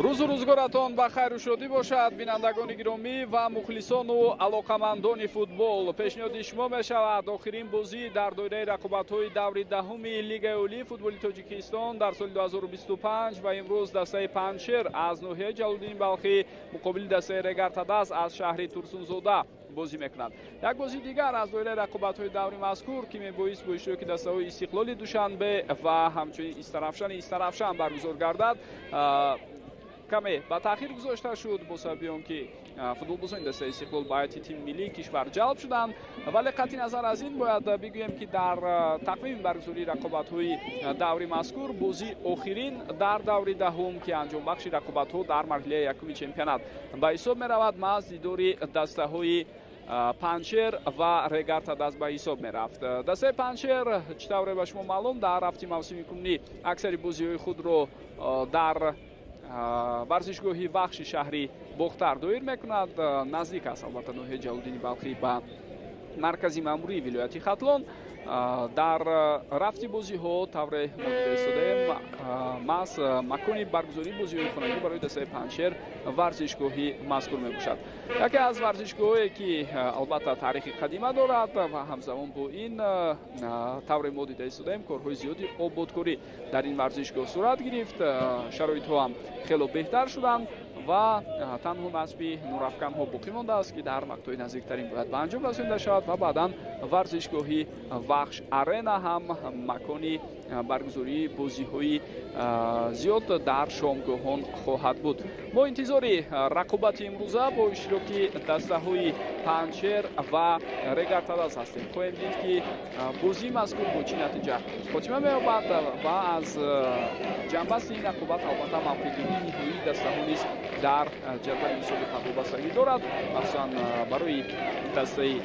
рӯзу рӯзгоратон ба хайру шодӣ бошад, бинандагони гиромӣ ва мухлисону алоқамандони футбол. Пешниҳоди шумо мешавад охирин бозӣ дар доираи рақобатҳои даври даҳуми Лигаи Олии футболи Тоҷикистон дар соли 2025 ва имрӯз дастаи Панҷшер аз ноҳияи Ҷалолиддини Балхӣ муқобили дастаи Регартадас аз шаҳри Турсунзода бозӣ мекунад. Як бозии дигар аз доираи рақобатҳои даври мазкур ки мебоист бо иштироки дастаҳои Истиқлоли Душанбе ва ҳамчунин Истарафшан баргузор гардад каме ба таъхир гузошта шуд бо сабаби он ки футболбозони дастаи Истиқлол ба ҳайати тими миллии кишвар ҷалб шуданд. Вале қатъи назар аз ин бояд бигӯем ки дар тақвими баргузории рақобатҳои даври мазкур бозии охирин дар даври даҳум ки анҷомбахши рақобатҳо дар марҳилаи якуми чемпионат ба ҳисоб меравад, маҳз дидори дастаҳои Панҷшер ва Регартадас ба ҳисоб мерафт. дастаи Панҷшер чӣ тавре ба шумо маълум дар рафти мавсими кунӣ аксари бозиҳои худро дар варзишгоҳи вахши шаҳри Бохтар доир мекунад. наздик аст албатта ноҳияи Ҷалолиддини Балхӣ ба маркази маъмурии вилояти Хатлон. дар рафти бозиҳо тавре мо дида истодаем маҳз макони баргузории бозиҳои хонагӣ барои дастаи Панҷшер варзишгоҳи мазкур мебошад. яке аз варзишгоҳое ки албатта таърихи қадима дорад ва ҳамзамон бо ин тавре мо дида истодаем корҳои зиёди ободкорӣ дар ин варзишгоҳ сурат гирифт. шароитҳо ам хело беҳтар шуданд ва танҳо насби нурафканҳо боқӣ мондааст ки дар мақтои наздиктарин бояд ба анҷом расонида шавад ва баъдан варзишгоҳи вахш арена ҳам макони баргузории бозиҳои зиёд дар шомгоҳон хоҳад буд. мо интизори рақобати имрӯза бо иштироки дастаҳои Панҷшер ва Регартадас ҳастем. хоҳем дид ки бозии мазкур бо чӣ натиҷа хотима меёбад ва аз ҷанбасти ин рақобат албатта мавқеъгирии ниҳоии дастаҳо низ дар ҷадвали ҳисоби табобастагӣ дорад, махсусан барои дастаи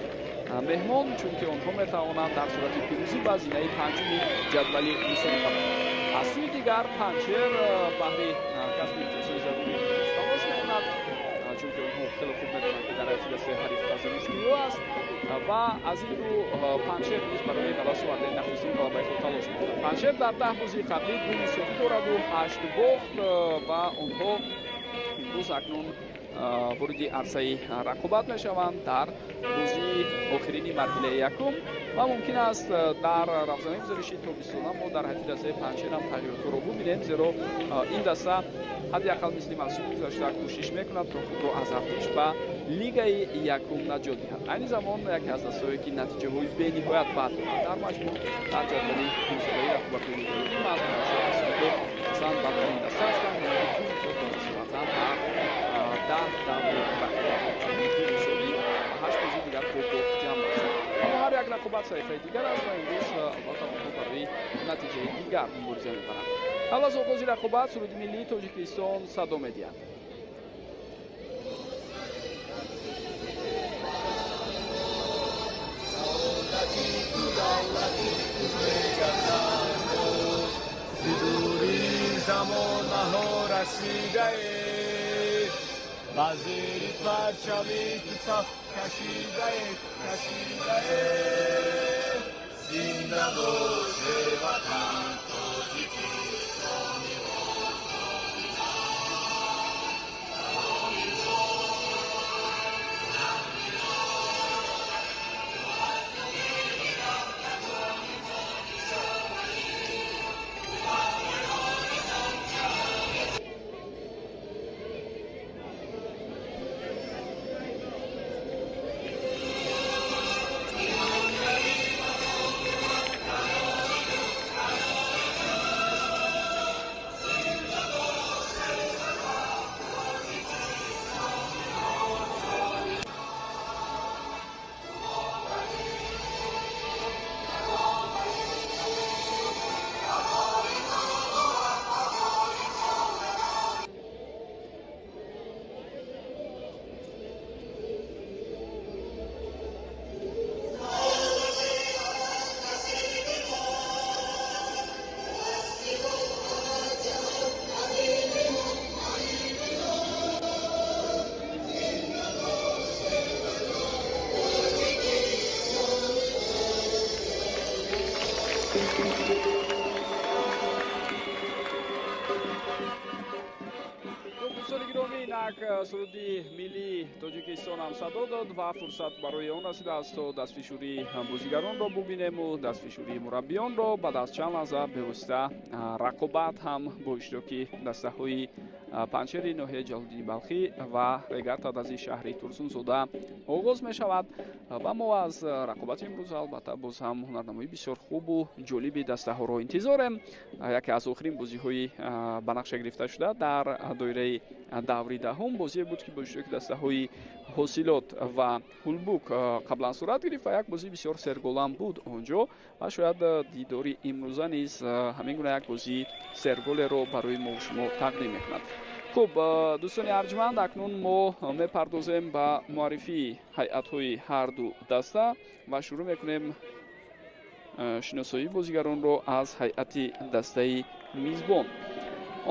меҳмон, чунки онҳо метавонанд дар сурати пирӯзӣ ба зинаи панҷуми ҷадвали ҳисоби табобаст. аз сӯи дигар Панҷшер баҳри касби имтиёзҳои зарури талош мекунад, чунки онҳо хеле хуб медонанд ки дар ҳайати дастаи ҳариф тазимушкилиё аст ва аз ин рӯ Панҷшер низ барои галас овардаи нахустин ғалабаи худ талош мекунад. Панҷшер дар 10 бозии қаблӣ 2 мусовӣ дораду 8 бохт ва онҳо имрӯз акнун вориди арсаи рақобат мешаванд дар бозии охирини марҳилаи якум ва мумкин аст дар равзанаи гузариши тобистона мо дар ҳайати дастаи Панҷшер ам тағйиротро бубинем, зеро ин даста ҳадди ақал мисли мавсими гузашта кӯшиш мекунад то худро аз рафтиш ба лигаи якум наҷот диҳад. айни замон яке аз дастаҳое ки натиҷаҳои бениҳоят бад дорад дар маҷмӯъ дар ҷадвали имсодаи рақобатҳои лигаи якум аз масалан бадтарин даста ҳастанд нисбатан ба 10 даври рақобатҳои ҳашт бозии дигар бо бохт ҷамъ шуд. аммо ҳар як рақобат саҳифаи дигар аст ва имрӯз албатта онҳо барои натиҷаи дигар мубориза мебаранд. қабл аз оғози рақобат суруди миллии Тоҷикистон садо медиҳад. замонаҳо расидаед ба зери парчави ту саф кашидаед зинда бош ватан Тоҷикистони суруди милли Тоҷикистон ҳам садо дод ва фурсат барои он расидааст то дастфишурии бозигаронро бубинему, дастфишурии мураббиёнро. Баъд аз чанд лаҳза бевосита рақобат ҳам бо иштироки дастаҳои панчери ноҳияи Ҷалолиддини Балхӣ ва регаtta дази шаҳри Турсунзода оғоз мешавад ва мо аз рақобати имрӯз албатта боз ҳам ҳунарнамоии бисёр хубу ҷолиби дастаҳоро интизорем. Яке аз охирин бозиҳои ба нақша гирифта шуда дар доираи даври даҳум бозие буд ки бо иштироки дастаҳои ҳосилот ва ҳулбук қаблан сурат гирифт ва як бозии бисёр серголам буд онҷо ва шояд дидори имрӯза низ ҳамин гуна як бозии серголеро барои мо шумо тақдим мекунад. хуб дӯстони арҷманд, акнун мо мепардозем ба муаррифии ҳайъатҳои ҳарду даста ва шурӯъ мекунем шиносоии бозигаронро аз ҳайъати дастаи мизбон.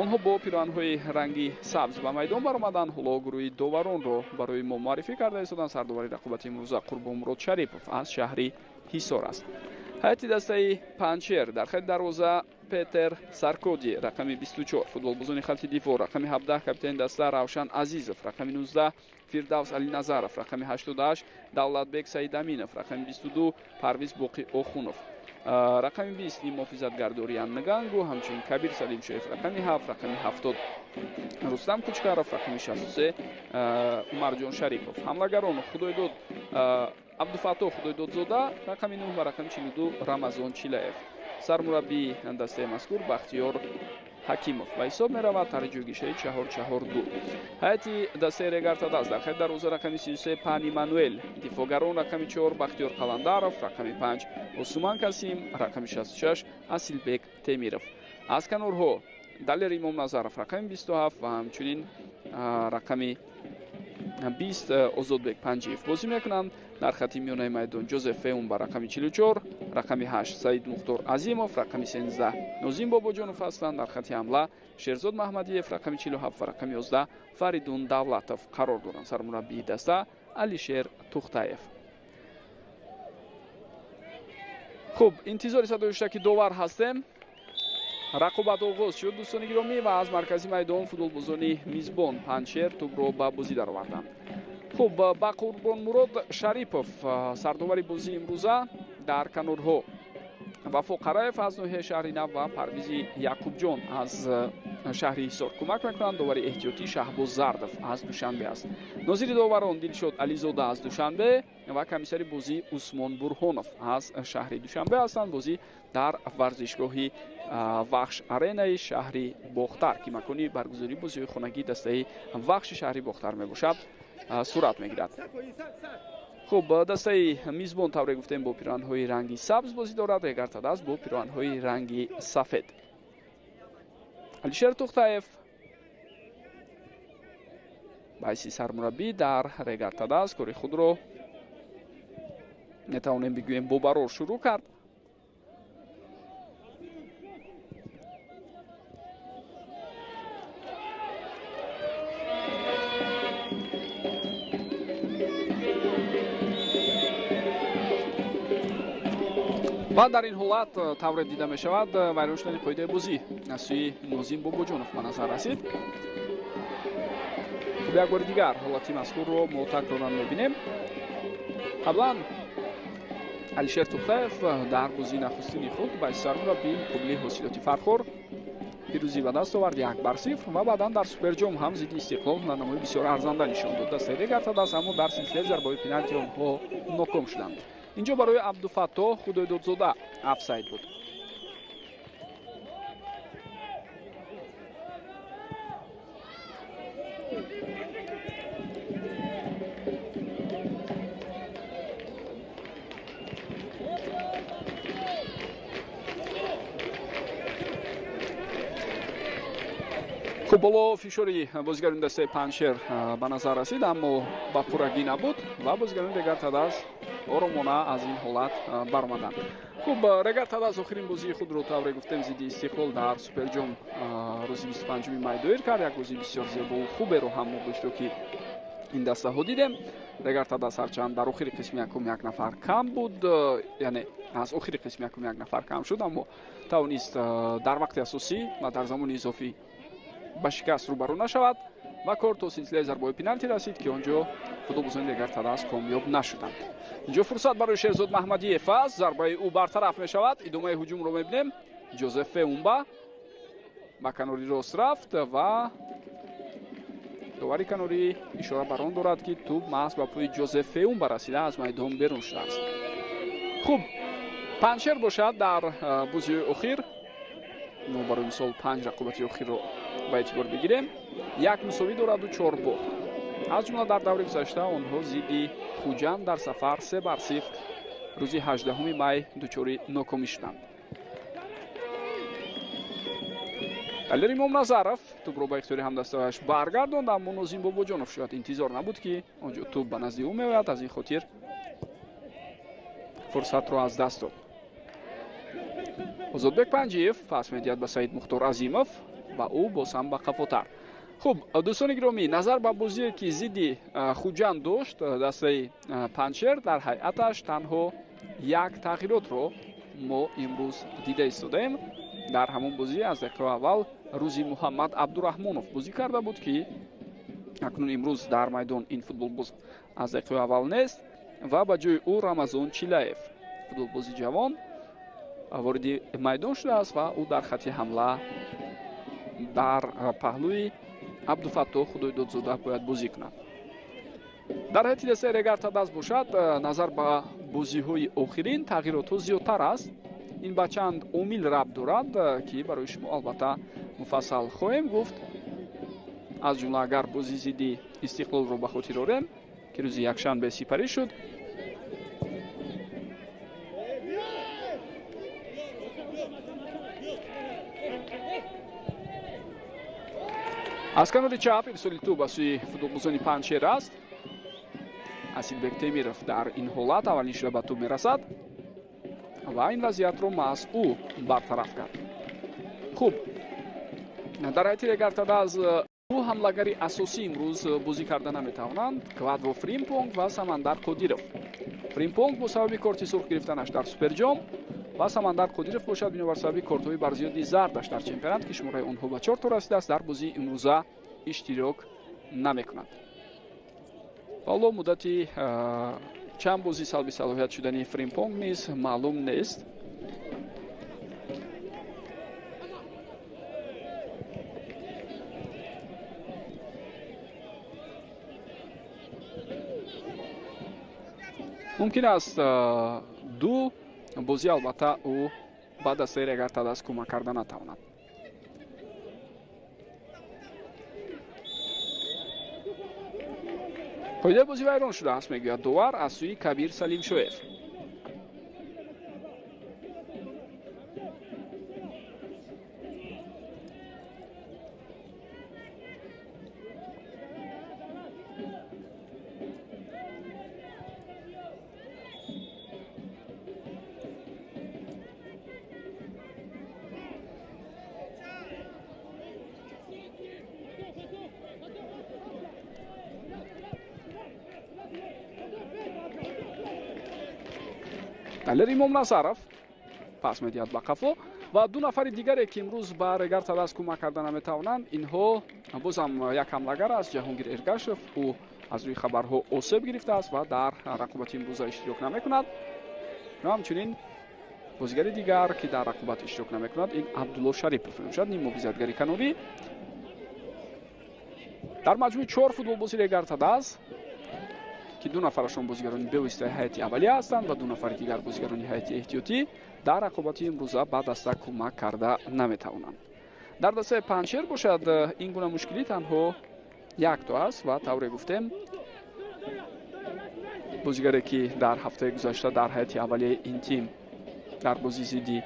онҳо бо пироҳанҳои ранги сабз ба майдон баромаданд. ҳоло гурӯҳи доваронро барои мо муаррифӣ карда истоданд. сардовари рақобати имрӯза Қурбонмурод Шарипов аз шаҳри Ҳисор аст. ҳайати дастаи панчер дар хати дарвоза Петер Саркоди рақами 24, футболбозони халти дифоъ рақами 17 капитани даста Равшан Азизов, рақами 19 Фирдавс Алиназаров, рақами 88 Давлатбек Саидаминов, рақами 22 Парвиз Боқӣ Охунов, рақами 20 муҳофизатгардори Ангангу, ҳамчунин Кабир Салимшоев, рақами 7 рақами 70 Рустам Кучкаров, рақами 63 Умарҷон Шарипов. ҳамлагарон Худойдод Абдуфаттоҳ Худойдодзода, рақами 9 ва рақами 42 Рамазон Чилаев. сармураббии дастаи мазкур Бахтиёр Ҳакимов ба ҳисоб меравад. тариҷӯйгишаи 4-4-2. ҳайати дастаи регарта даст дар хати дарвоза рақами 33 Пани Мануэл, дифоъгарон рақами 4 Бахтиёр Қаландаров, рақами 5 Осуман Касим, рақами 66 Асилбек Темиров. аз канорҳо Далер Имомназаров рақами 27 ва ҳамчунин рақами 20 Озодбек Панҷиев бозӣ мекунанд. дар хати миёнаи майдон Ҷозеф Феун ба рақами 44, рақами 8 Саид Мухтор Азимов, рақами 13 Нозим Бобоҷонов ҳастанд. дар хати ҳамла Шерзод Маҳмадиев, рақами 47 ва рақами 11 Фаридун Давлатов қарор доранд. сармураббии даста Алишер Тухтаев. хуб, интизори садои хуштаки довар ҳастем. рақобат оғоз шуд дӯстони гиромӣ ва аз маркази майдон футболбозони мизбон панчер тӯбро ба бозӣ дароварданд. хуб, ба Қурбонмурод Шарипов сардовари бозии имрӯза дар канорҳо Вафо Қараев аз ноҳияи шаҳри Нав ва Парвизи Яқубҷон аз шаҳри Ҳисор кӯмак мекунанд. довари эҳтиётӣ Шаҳбоз Зардов аз Душанбе аст. нозири доварон Дилшод Ализода аз Душанбе ва комиссари бозӣ Усмон Бурҳонов аз шаҳри Душанбе ҳастанд. бозӣ дар варзишгоҳи Вахш Аренаи шаҳри Бохтар ки макони баргузории бозиҳои хонагии дастаи Вахши шаҳри Бохтар мебошад сурат мегирад. хуб, дастаи мизбон тавре гуфтем бо пироҳанҳои ранги сабз бозӣ дорад. регарта даст бо пироҳанҳои ранги сафед. Алишер Тухтаев ба ҳайси сармураббӣ дар регарта даст кори худро метавонем бигӯем бо барор шурӯъ кард. ва дар ин ҳолат тавре дида мешавад вайрон шудани қоидаи бозӣ аз сӯи Нозим Бобоҷонов ба назар расид. як бори дигар ҳолати мазкурро мо такроран мебинем. қаблан Алишер Тухтаев дар бозии нахустини худ ба сармураббии муқобили ҳосилоти Фархор пирӯзӣ ба даст овард 1-0 ва баъдан дар суперҷом ҳам зидди Истиқлол ҳунарнамоии бисёр арзанда нишон дод. дастаи регарта даст аммо дар силсилаи зарбаҳои пеналти онҳо ноком шуданд. инҷо барои Абдуфаттоҳ Худойдодзода офсайд буд. хуб, боло фишори бозигарони дастаи панчер ба назар расид, аммо ба пуррагӣ набуд ва бозигарони регарта даст оромона аз ин ҳолат баромаданд. хуб, регарта даст охирин бозии худро тавре гуфтем зидди Истиқлол дар суперҷом рӯзи 25 май доир кард. як бозии бисёр зебову хуберо ҳам мо бо иштироки ин дастаҳо дидем. регарта даст ҳарчанд дар охири қисми якум як нафар кам буд, яъне аз охири қисми якум як нафар кам шуд, аммо тавонист дар вақти асосӣ ва дар замони изофӣ ба шикаст рӯбарӯ нашавад ва корто силсилаи зарбаҳои пеналти расид ки онҷо футболбозони Легар Тадас комёб нашуданд. инҷо фурсат барои Шерзод Маҳмадиев аст. зарбаи ӯ бартараф мешавад. идомаи ҳуҷумро мебинем. Ҷозеф Феумба ба канори рост рафт ва довари канорӣ ишора бар он дорад ки тӯб маҳз ба пӯи Ҷозеф Феумба расида аз майдон берун шудааст. хуб, панчер бошад дар бозиҳои охир. мо барои мисол 5 рақобати охирро ба эътибор бигирем. 1 мусовӣ дораду 4 бохт. аз ҷумла дар даври гузашта онҳо зидди Хуҷанд дар сафар 3-0 рӯзи 18 май дучори нокомӣ шуданд. алир Имом Назаров тӯбро ба ихтиёри ҳамдастааш баргардонд, аммо Нозим Бобоҷонов шояд интизор набуд ки онҷо тӯб ба назди ӯ меояд. аз ин хотир фурсатро аз даст дод. Озодбек Панҷиев пас медиҳад ба Саид Мухтор Азимов ва ӯ боз ҳам ба қафотар. хуб, дӯстони гиромӣ, назар ба бозие ки зидди Хуҷанд дошт дастаи Панчер, дар ҳайаташ танҳо як тағйиротро мо имрӯз дида истодаем. дар ҳамон бозӣ аз дақиқаи аввал Рӯзи Муҳаммад Абдурахмонов бозӣ карда буд ки акнун имрӯз дар майдон ин футболбоз аз дақиқаи аввал нест ва ба ҷои ӯ Рамазон Чилаев футболбози ҷавон вориди майдон шудааст ва ӯ дар хатти ҳамла дар паҳлӯи Абдуфаттоҳ Худоидодзода бояд бозӣ кунад. дар ҳайати дастаи Легар Тадас бошад, назар ба бозиҳои охирин тағйиротҳо зиёдтар аст. ин ба чанд омил рабт дорад ки барои шумо албатта муфассал хоҳем гуфт. аз ҷумла агар бозии зидди Истиқлолро ба хотир орем ки рӯзи якшанбе сипарӣ шуд, аз канори чап ирсоли тӯб ба сӯи футболбозони Панчер аст. Асилбек Темиров дар ин ҳолат аввалин шуда ба тӯб мерасад ва ин вазъиятро маҳз ӯ бартараф кард. хуб, дар ҳайати Легар Тадас ду ҳамлагари асосӣ имрӯз бозӣ карда наметавонанд. Квадро Фримпонг ва Самандар Қодиров. Фримпонг бо сабаби корти сурх гирифтанаш дар Суперҷом ва Самандар Қодиров бошад бинобар сабаби кортҳои барзиёди зардаш дар чемпионат ки шумораи онҳо ба 4 расидааст, дар бозии имрӯза иштирок намекунад. ҳоло муддати чанд бозӣ салби салоҳият шудани Фримпонг низ маълум нест. мумкин аст ду бозӣ албатта ӯ ба дастаи Легар Тадас кӯмак карда натавонад. қоидаи бозӣ вайрон шудааст, мегӯяд довар аз сӯи Кабир Салимшоев. алир Имом Назаров пас медиҳад ба қафо ва ду нафари дигаре ки имрӯз ба Легар Тадас кӯмак карда наметавонанд, инҳо бозам як ҳамлагар аст, Ҷаҳонгир Эргашев. ӯ аз рӯи хабарҳо осеб гирифтааст ва дар рақобати имрӯза иштирок намекунад. ҳамчунин бозигари дигар ки дар рақобат иштирок намекунад, ин Абдулло Шарипов мебошад, ним муҳофизатгари канорӣ. дар маҷмӯи 4 футболбози Легар Тадас ки ду нафарашон бозигарони бевоситаи ҳайати аввалия ҳастанд ва ду нафари дигар бозигарони ҳайати эҳтиётӣ дар рақобати имрӯза ба даста кӯмак карда наметавонанд. дар дастаи Панчер бошад, ин гуна мушкилӣ танҳо якто аст ва тавре гуфтем бозигаре ки дар ҳафтаи гузашта дар ҳайати аввалияи ин тим дар бозӣ зидди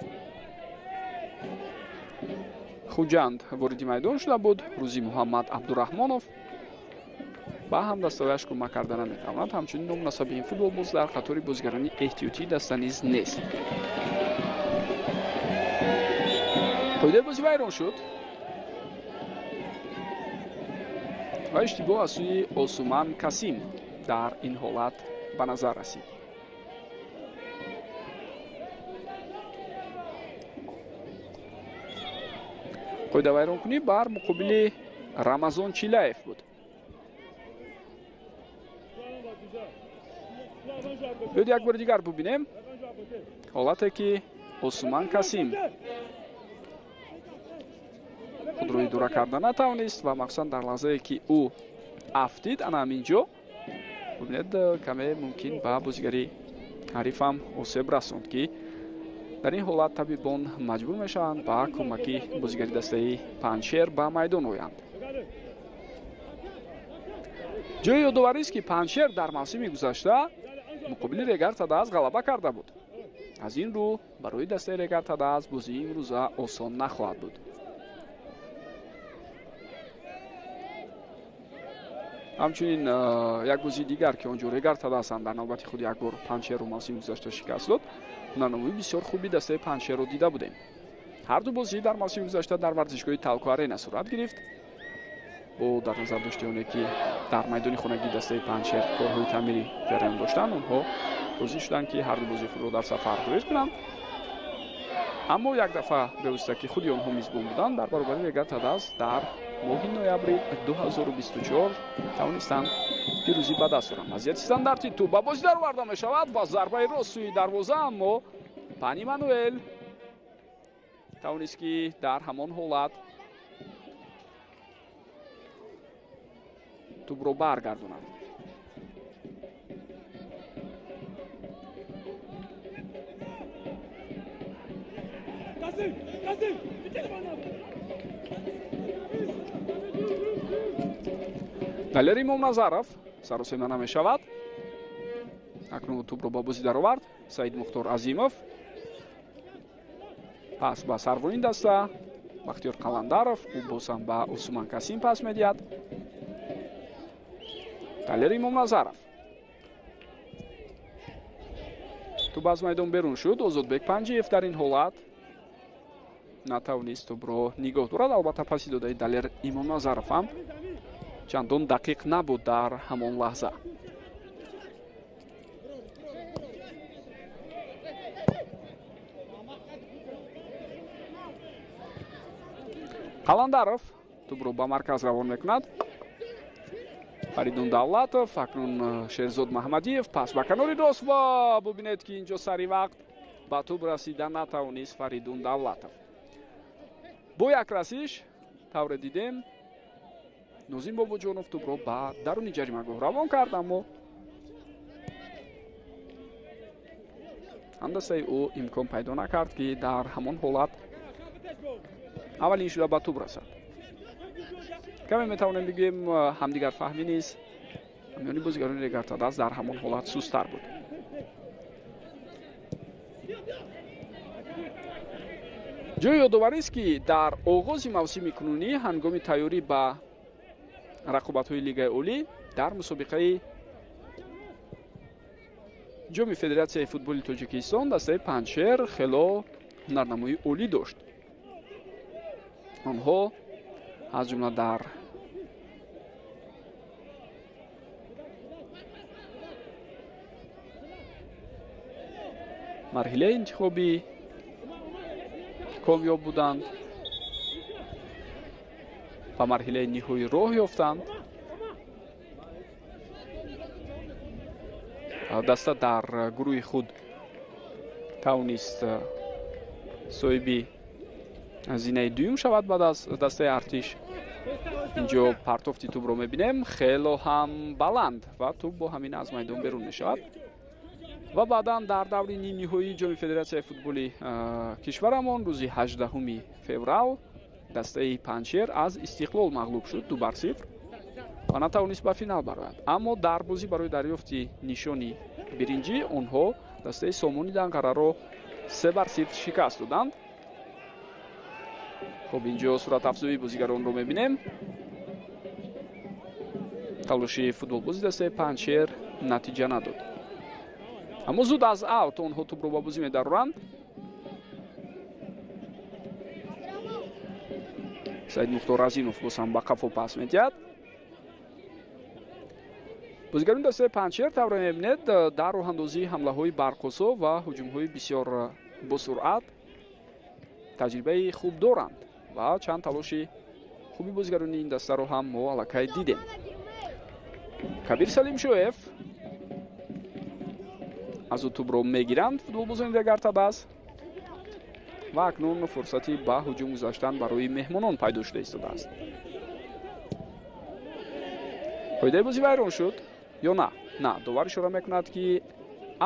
Хуҷанд вориди майдон шуда буд, Рӯзи Муҳаммад Абдурахмонов ба ҳамдастаояш кӯмак карда наметавонад. ҳамчунин номунасаби ин футболбоз дар қатори бозигарони эҳтиётӣ даста низ нест. қоидаи бозӣ вайрон шуд ва иштибоҳ аз сӯи Осуман Касим дар ин ҳолат ба назар расид. қоида вайронкунӣ бар муқобили Рамазон Чилаев буд. بیاید یک بار دیگر ببینیم حالتی که عثمان کاسیم خود روی دوره کردن نتوانست و مخصوصا در لحظه که او افتید انا همینجا ببینید کمی ممکن به بازیگری حریف هم آسیب رسوند که در این حالت طبیبان مجبور میشوند با کمکی بازیگری دسته پنجشیر به میدان آیند. جای یادآوری است که پنجشیر در موسم گذشته مقابل ریگر تداز غلبه کرده بود. از این رو برای دسته ریگر تداز بازی امروز آسان نخواهد بود. همچنین یک بازی دیگر که اونجا ریگر تداز هم در نوبت خود یک بار پنجشیر رو موسم گذشته شکست داد. نمایی بسیار خوبی دسته پنجشیر رو دیده بودیم. هر دو بازی در موسم گذشته در ورزشگاه تالکو آرینا صورت گرفت. و در نظر داشته اونه که در میدان خانگی دسته پنجشیر کارهای تعمیری جریان داشتن، اونها راضی شدن که هر دو بازی خود را در سفر درست کنند. اما یک دفعه به که خودی آنها میزبان بودند در برابر ریگر تداز در ماه نوامبر 2024 توانستند پیروزی به دست آورند. وضعیت استانداردی تو به بازی درآورده می شود با ضربه راست سوی دروازه، اما پانی مانوئل توانست که در همان حالت توپ رو برگرداند. دلیر امام نظرов سر و سیمانه می شود. اکنون توپ رو با بازی در آورد سعید مختار عظیمов. پس با سرورین دسته بختیار قلندرов او باز هم با عثمان کاسیم پس میدهد. دلیر امام نظرов توپ از میدان بیرون شد. озодбек панҷиев در این حالت نتوانست توپ رو نگاه دارد. البته پاسی داده دلیر امام نظرов هم چندان دقیق نبود در همان لحظه. قلندرов توپ رو به مرکز روان میکند. فرидун давлатов акнун шерзод маҳмадиев пас ба канори рост ва бубинед ки инҷо сари вақт ба тӯб расида натавонист فرидун давлатов. бо як расиш тавре дидем нозим бобоҷонов тӯбро ба даруни ҷаримагоҳ равон кард, аммо ҳандасаи ӯ имкон пайдо накард ки дар ҳамон ҳолат аввалин шуда ба тӯб расад. каме метавонем бигӯем ҳамдигарфаҳмӣ низ ҳамёни бозигарони риgar тадаз дар ҳамон ҳолат сустар буд. ҷои ёдоварист ки дар оғози мавсими кунунӣ ҳангоми тайёрӣ ба рақобатҳои лигаи олӣ дар мусобиқаи ҷоми федератсияи футболи тоҷикистон дастаи панҷшер хело ҳунарнамоии олӣ дошт. онҳо аз ҷумла дар марҳилаи интихобӣ комёб буданд, ба марҳилаи ниҳоӣ роҳ ёфтанд. даста дар гурӯҳи худ тавонист соҳиби зинаи дуюм шавад ба дастаи артиш. инҷо партофти тӯбро мебинем хело ҳам баланд ва тӯб бо ҳамин аз майдон берун мешавад. ва баъдан дар даври нимниҳоии ҷоми федератсияи футболи кишварамон рӯзи 18 феврал дастаи панҷшер аз истиқлол мағлуб шуд 2-0 ва натавонист ба финал барояд. аммо дар бозӣ барои дарёфти нишони биринҷӣ онҳо дастаи сомони данғараро 3-0 шикаст доданд. хуб, инҷо суратафзоии бозигаронро мебинем. талоши футболбози дастаи панҷшер натиҷа надод. аммо зуд аз аут онҳо тӯбро ба бозӣ медароранд. саид мухтор азимов боз ҳам ба қафо пас медиҳад. бозигарони дастаи панҷшер тавре мебинед дар роҳандозии ҳамлаҳои барқосо ва ҳуҷумҳои бисёр босуръат таҷрибаи хуб доранд ва чанд талоши хуби бозигарони ин дастаро ҳам мо аллакай дидем. кабир салимшоев аз ӯ тӯбро мегиранд футболбозони Регартадас ва акнун фурсати ба ҳуҷум гузаштан барои меҳмонон пайдо шуда истодааст. фоидаи бозӣ вайрон шуд ё на? На, довар ишора мекунад ки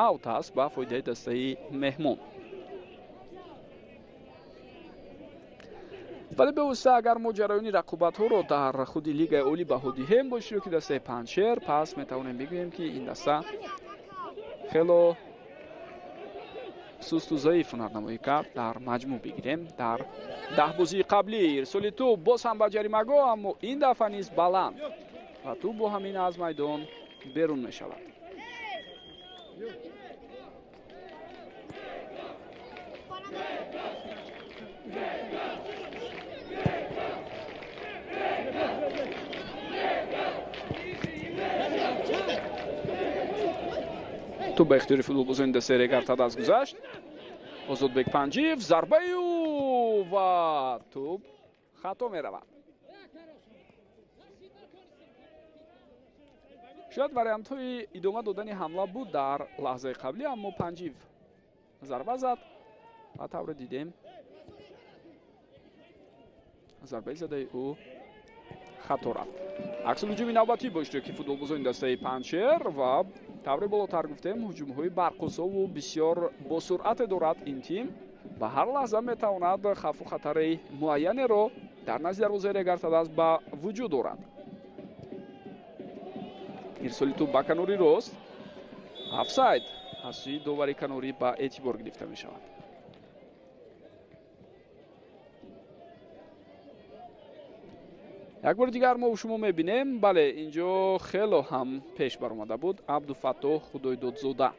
аут аст ба фоидаи дастаи меҳмон. вале бевосита агар мо ҷараёни рақобатҳоро дар худи лигаи олӣ баҳо диҳем бо иштироки дастаи Панҷшер, пас метавонем бигӯем ки ин даста хело сусту заиф ҳунарнамоӣ кард. Дар маҷмӯъ бигирем дар 10 бозии қаблӣ ирсоли тӯб боз ҳам ба ҷаримагоҳ, аммо ин дафъа низ баланд ва тӯб бо ҳамин аз майдон берун мешавад. тӯб ба ихтиёри футболбозони дастаи Регартадас гузашт. Озодбек Панҷиев зарбаю ва тӯб хато меравад. шояд вариантҳои идома додани ҳамла буд дар лаҳзаи қаблӣ, аммо Панҷиев зарба зад ва тавре дидем зарбаи задаи ӯ хато рафт. аксул ҳуҷуми навбатӣ бо иштироки футболбозони дастаи Панҷшер ва тавре болотар гуфтем ҳуҷумҳои барқусову бисёр босуръате дорад ин тим. ба ҳар лаҳза метавонад хавфу хатари муайянеро дар назди дарвозаи Регартадас ба вуҷуд орад. ирсоли тӯб ба канори рост. офсайд аз сӯи довари канорӣ ба эътибор гирифта мешавад. як бори дигар мо шумо мебинем, бале инҷо хело ҳам пеш баромада буд. Абдуфаттоҳ Худойдодзода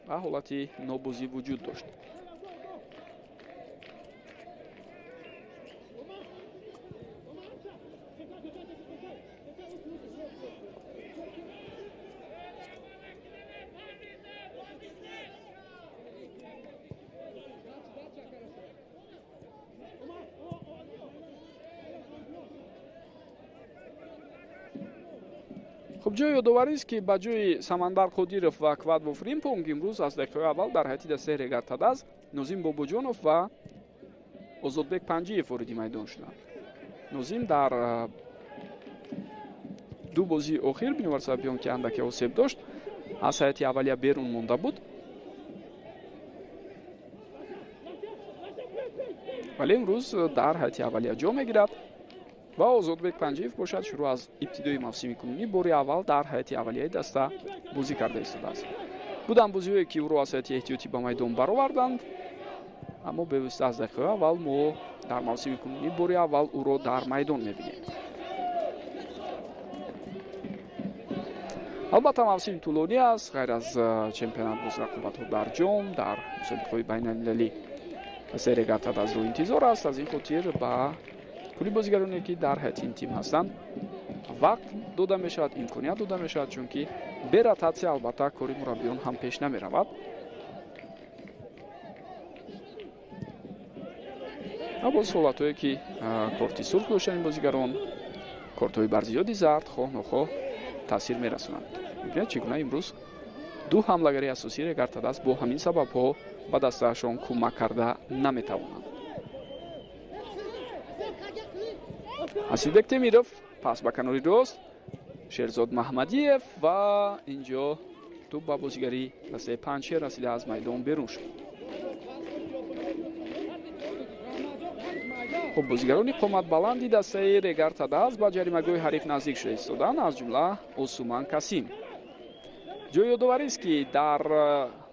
ва ҳолати нобозӣ вуҷуд дошт. хуб ҷои ёдоварист ки ба ҷои Самандар Қодиров ва Квадво Фримпонг имрӯз аз дақиқаи аввал дар ҳайати дастаи Регартадас Нозим Бобоҷонов ва Озодбек Панҷиев вориди майдон шуданд. Нозим дар ду бозии охир бинобар сабаби он ки андаке осеб дошт аз ҳайати аввалия берун монда буд, вале имрӯз дар ҳайати аввалия ҷо мегирад ва Озодбек Панҷиев бошад шуруъ аз ибтидои мавсими кунунӣ бори аввал дар ҳайати аввалияи даста бозӣ карда истодааст. буданд бозиҳое ки ӯро аз ҳайати эҳтиётӣ ба майдон бароварданд, аммо бевосита аз дақиқаи аввал мо дар мавсими кунунӣ бори аввал ӯро дар майдон мебинем. албатта мавсими тӯлонӣ аст, ғайр аз чемпионат боз рақобатҳо дар ҷом, дар мусобиқаҳои байналмилалӣ дастаи Регартадасро интизор аст. аз ин хотир ба кули бозигароне ки дар ҳайати ин тим ҳастанд вақт дода мешавад, имконият дода мешавад, чунки бе ротатсия албатта кори мураббиён ҳам пеш намеравад. боз ҳолатҳое ки корти сурх доштани бозигарон, кортҳои барзиёди зард хоҳ нохоҳ таъсир мерасонанд. бибинед чӣ гуна имрӯз ду ҳамлагари асосии Регартадас бо ҳамин сабабҳо ба дастаашон кӯмак карда наметавонанд. Асилбек Темиров пас ба канори рост, Шерзод Маҳмадиев ва инҷо тӯб ба бозигари дастаи Панҷшер расида аз майдон берун шуд. хуб бозигарони қоматбаланди дастаи Регартадас ба ҷаримагоҳи ҳариф наздик шуда истоданд, аз ҷумла Осуман Касим. ҷои ёдоварист ки дар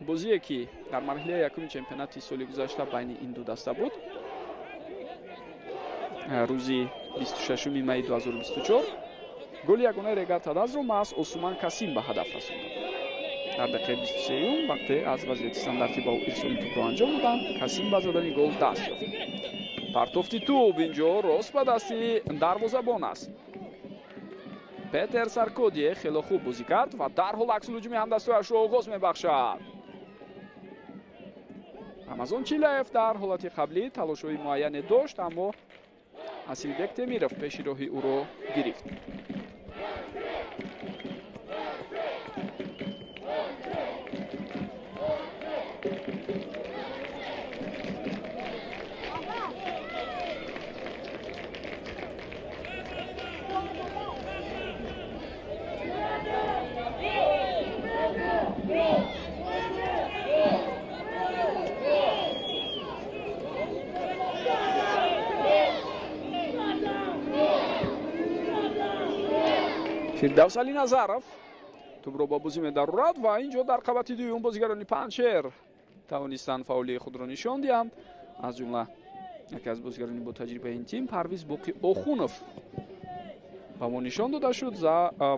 бозие ки дар марҳилаи якуми чемпионати соли гузашта байни ин ду даста буд, рӯзи 26 майи 2024 голи ягонаи Регартадасро маҳз Осуман Касим ба ҳадаф расонд. дар дақиқаи 23 вақте аз вазъияти стандартӣ ба ӯ ирсоли тӯбро анҷом доданд, Касим ба задани гол даст ёфт. партофти тӯб инҷо рост ба дасти дарвозабон аст. Петер Саркодие хело хуб бозӣ кард ва дарҳол аксул ҳуҷуми ҳамдастояшро оғоз мебахшад. Рамазон Чилаев дар ҳолати қаблӣ талошҳои муайяне дошт, аммо Асилбек Темиров пеши роҳи ӯро гирифт. фирдавсали назаров тӯбро ба бозӣ медарорад ва инҷо дар қабати дуюм бозигарони панҷшер тавонистанд фаъолияи худро нишон диҳанд. аз ҷумла яке аз бозигарони бо таҷрибаи ин тим парвиз боқӣ охунов ба мо нишон дода шуд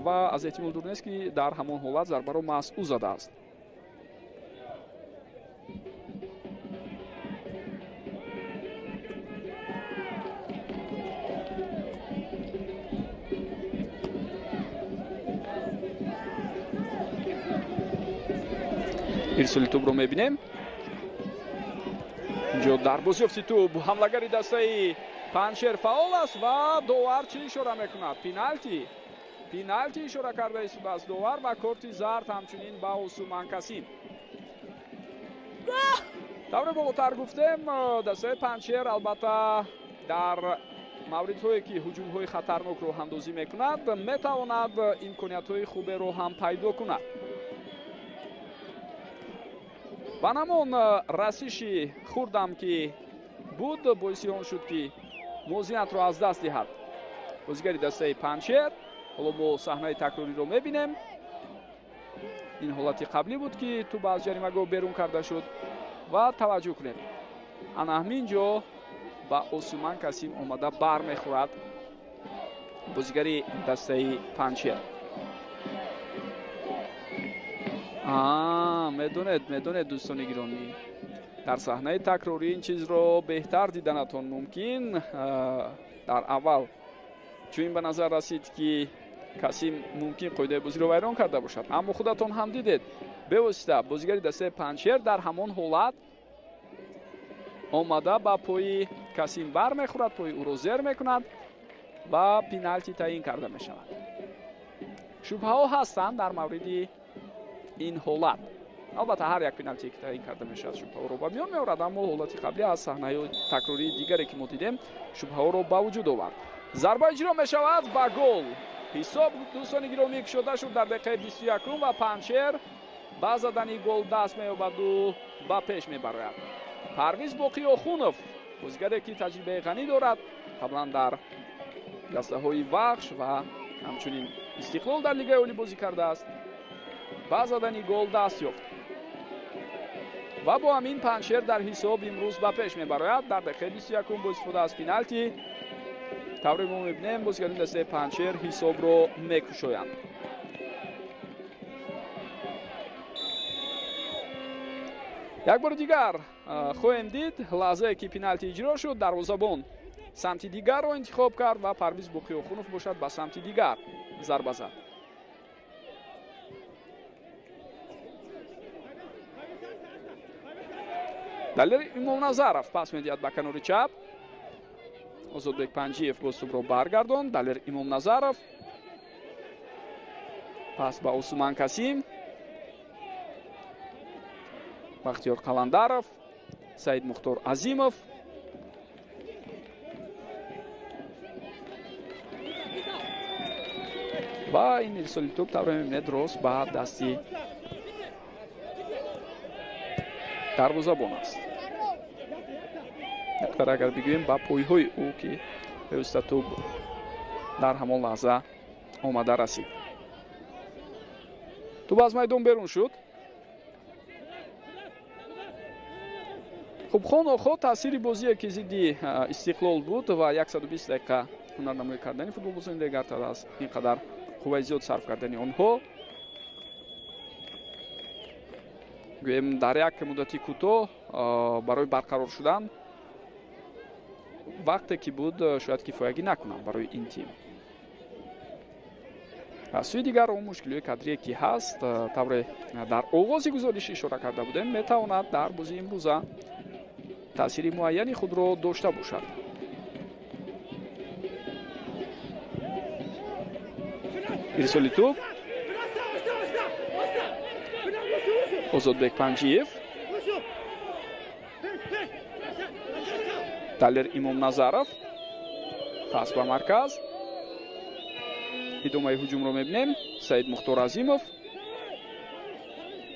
ва аз эҳтимол дур нест ки дар ҳамон ҳолат зарбаро масъул задааст. ирсоли тӯбро мебинем. инҷо дар бозёфти тӯб ҳамлагари дастаи панҷшер фаъол аст ва довар чӣ ишора мекунад? пеналти ишора карда истодааст довар ва корти зард ҳамчунин ба Осуман Касим. тавре болотар гуфтем дастаи панҷшер албатта дар мавридҳое ки ҳуҷумҳои хатарнок роҳандозӣ мекунад метавонад имкониятҳои хуберо ҳам пайдо кунад. ба намон расиши хурдам ки буд боиси он шуд ки мувозинатро аз даст диҳад бозигари дастаи панҷшер. ҳоло мо саҳнаи такрориро мебинем. ин ҳолати қаблӣ буд ки тӯб аз ҷаримагоҳ берун карда шуд ва таваҷҷӯҳ кунем ана ҳамин ҷо ба Осуман Касим омада бар мехӯрад бозигари дастаи панҷшер. медонед дӯстони гиромӣ, дар саҳнаи такрорӣ ин чизро беҳтар диданатон мумкин. дар аввал чунин ба назар расид ки Касим мумкин қоидаи бозиро вайрон карда бошад, аммо худатон ҳам дидед бевосита бозигари дастаи панҷшер дар ҳамон ҳолат омада ба пои Касим бар мехӯрад, пои ӯро зер мекунад ва пеналти таъин карда мешавад. шубҳаҳо ҳастанд дар мавриди ин ҳолат. албатта ҳар як пеналти ки таъин карда мешавад шубҳаҳоро ба миён меорад, аммо ҳолати қаблӣ аз саҳнаҳои такрории дигаре ки мо дидем шубҳаҳоро ба вуҷуд овард. зарба иҷро мешавад ва гол. ҳисоб дӯстони гиромӣ кушода шуд дар дақиқаи 21 ва панҷшер ба задани гол даст меёбаду ба пеш мебарояд. парвиз боқӣ охунов бозигаре ки таҷрибаи ғанӣ дорад, қаблан дар дастаҳои вахш ва ҳамчунин истиқлол дар лигаи олӣ бозӣ кардааст, ба задани гол даст ёфт ва бо ҳамин панҷшер дар ҳисоб имрӯз ба пеш мебарояд. дар дақиқаи 21 бо истифода аз пеналти тавре мо мебинем бозигари дастаи панҷшер ҳисобро мекушоянд. як бори дигар хоҳем дид лаҳзае ки пеналти иҷро шуд, дарвозабон самти дигарро интихоб кард ва парвиз боқӣ охунов бошад ба самти дигар зарба зад. далер имомназаров пас медиҳад ба канори чап. озодбек панҷиев боз тӯбро баргардонд. далер имомназаров пас ба Осуман Касим. бахтиёр қаландаров, Саид Мухтор Азимов. ва ин ирсоли тӯб тавре мебинед рост ба дасти дарвозабон аст. яктар агар бигӯем ба пойҳои ӯ ки певиста тӯб дар ҳамон лаҳза омада расид. тӯб аз майдон берун шуд. хуб хонохо таъсири бозие ки зидди истиқлол буд ва 120 дақиқа ҳунарнамоӣ кардани футболбозони дегартар аст, ин қадар қувваи зиёд сарф кардани онҳо гӯем дар як муддати кӯтоҳ барои барқарор шудан вақте ки буд шояд кифоягӣ накунад барои ин тим. аз сӯи дигар он мушкилиҳои кадрие ки ҳаст, тавре дар оғози гузориш ишора карда будем, метавонад дар бозии имрӯза таъсири муайяни худро дошта бошад. ирсоли тӯб озодбек панҷиев, далер имомназаров пас ба марказ. идомаи ҳуҷумро мебинем. Саид Мухтор Азимов,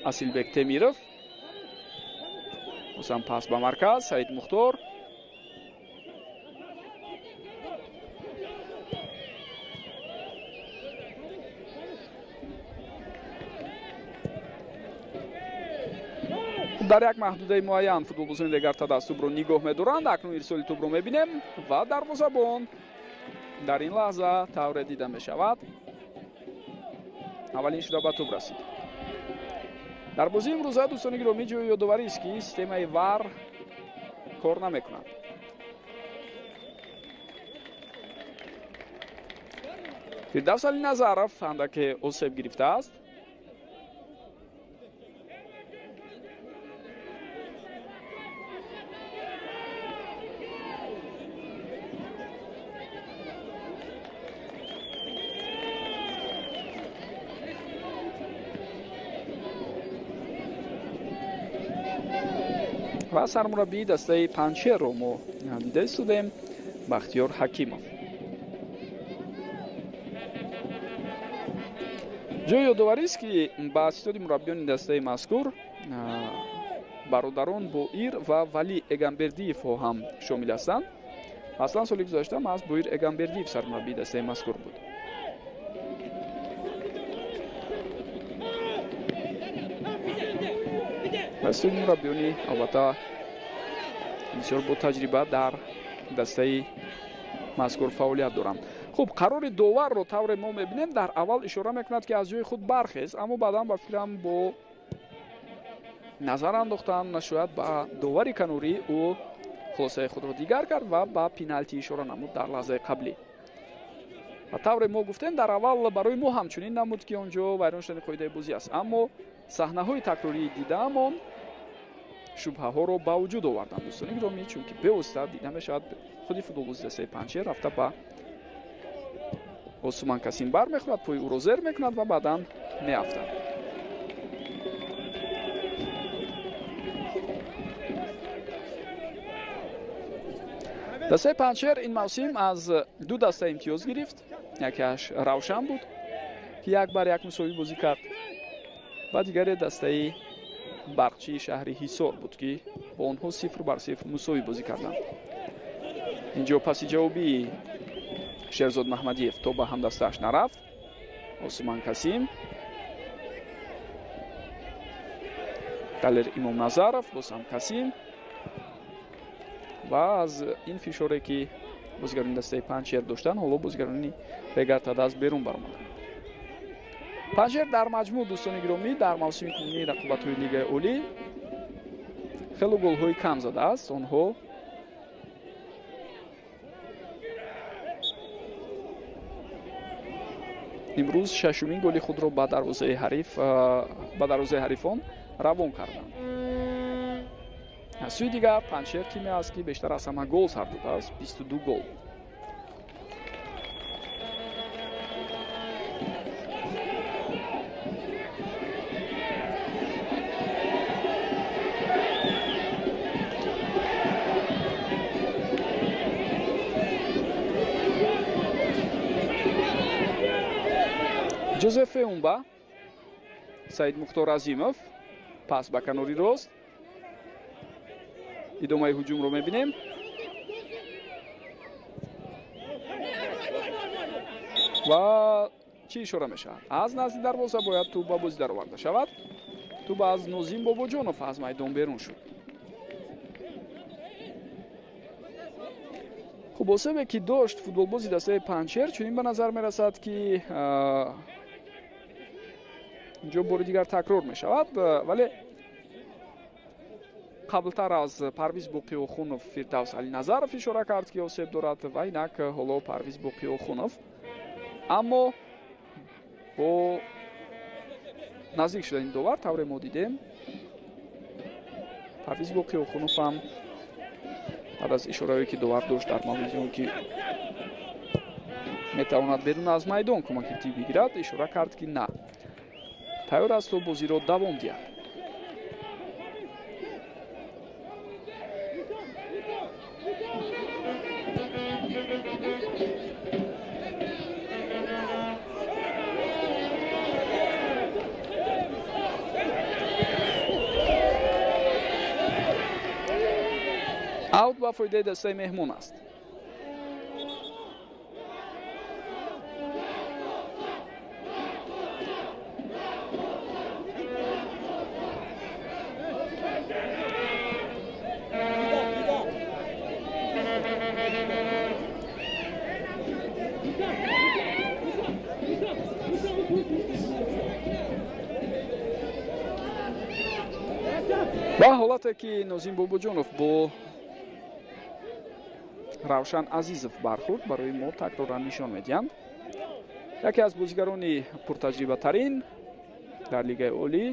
Асилбек Темиров, бозам пас ба марказ. Саид Мухтор, дар як маҳдудаи муайян футболбозони дигар тадассубро нигоҳ медоранд. Акнун ирсоли тӯбро мебинем ва дарвозабон дар ин лаҳза тавре дида мешавад. аввалин шуда ба тӯб расид. дар бозии имрӯза дӯстони гиромӣ ҷои ёдоварист ки системаи вар кор намекунад. фирдавс алиназаров андаке осеб гирифтааст. ва сармураббии дастаи панчерро мо дида истодем, бахтиёр ҳакимов. ҷои ёдоварист ки ба асистоди мураббиёни дастаи мазкур бародарон боир ва вали эгамбердиевҳо ҳам шомил ҳастанд. аслан соли гузашта маҳз боир эгамбердиев сармураббии дастаи мазкур буд. асистоди мураббиёни албатта бисёр бо таҷриба дар дастаи мазкур фаъолият доранд. хуб, қарори доварро тавре мо мебинем. дар аввал ишора мекунад ки аз ҷои худ бархез, аммо баъдан ба фикрам бо назар андохтан шояд ба довари канурӣ ӯ хулосаи худро дигар кард ва ба пеналтӣ ишора намуд дар лаҳзаи қаблӣ. ва тавре мо гуфтем дар аввал барои мо ҳамчунин намуд ки он ҷо вайрон шудани қоидаи бозӣ аст, аммо саҳнаҳои такрории дидаамон шубҳаҳоро ба вуҷуд оварданд. дӯстони гиромӣ, чунки бевосита дида мешавад худи футболбози дастаи панчер рафта ба Осман Касим бармехӯрад, пои ӯро зер мекунад ва баъдан меафтад. дастаи панчер ин мавсим аз ду даста имтиёз гирифт. якеаш равшан буд ки 1-1 мусовӣ бозӣ кард ва дигаре дастаи барқчии шаҳри ҳисор буд ки бо онҳо 0-0 мусовӣ бозӣ карданд. инҷо паси ҷавобии шерзод маҳмадиев то ба ҳамдастааш нарафт. Осман Касим, Талер Имомназаров, босам Касим ва аз ин фишоре ки бозигарони дастаи панчер доштанд, ҳоло бозигарони Регар Тадаст берун баромаданд. панчер дар маҷмӯъ, дӯстони гиромӣ, дар мавсими кунунии рақобатҳои лигаи олӣ хело голҳои кам задааст. онҳо имрӯз шашумин голи худро ба дарвозаи ҳарифон равон карданд. аз сӯи дигар панчер тиме аст ки бештар аз ҳама гол сар додааст, 22 гол. Ҷозеф Феумба, Саид Мухтор Азимов, пас ба канори рост. идомаи ҳуҷумро мебинем. ва чӣ ишора мешавад? аз назди дарвоза бояд тӯб ба бозӣ дароварда шавад. тӯб аз Нозим Бобоҷонов аз майдон берун шуд. хуб, осебе ки дошт футболбози дастаи панчер, чунин ба назар мерасад ки инҷо бори дигар такрор мешавад, вале қаблтар аз Парвиз Боқиёхунов Фирдавс Алиназаров ишора кард ки осеб дорад ва инак ҳоло Парвиз Боқиёхунов, аммо бо наздик шудани довар тавре мо дидем Парвиз Боқиёхунов ҳам баъд аз ишораҳое ки довар дошт дар мавриди он ки метавонад берун аз майдон кӯмаки тиб бигирад, ишора кард ки на, тайёр аст то бозиро давом диҳад. аут ба фоидаи дастаи меҳмон аст. ба ҳолате ки Нозим Бобоҷонов бо Равшан Азизов бархурд барои мо такроран нишон медиҳанд. яке аз бозигарони пуртаҷрибатарин дар лигаи олӣ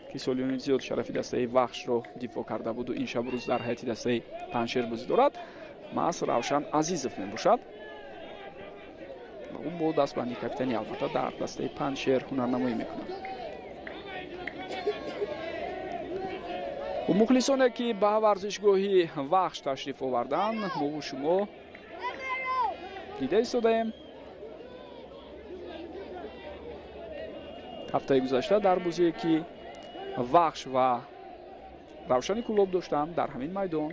ки солиёни зиёд шарафи дастаи Вахшро дифоъ карда буду ин шаб рӯз дар ҳайати дастаи Паншер бозӣ дорад, маҳз Равшан Азизов мебошад. ӯ бо дастбанди капитанӣ албатта дар дастаи Паншер ҳунарнамоӣ мекунад. мухлисоне ки ба варзишгоҳи Вахш ташриф оварданд, мову шумо дида истодаем. ҳафтаи гузашта дар бозие ки Вахш ва Равшани Кулоб доштанд дар ҳамин майдон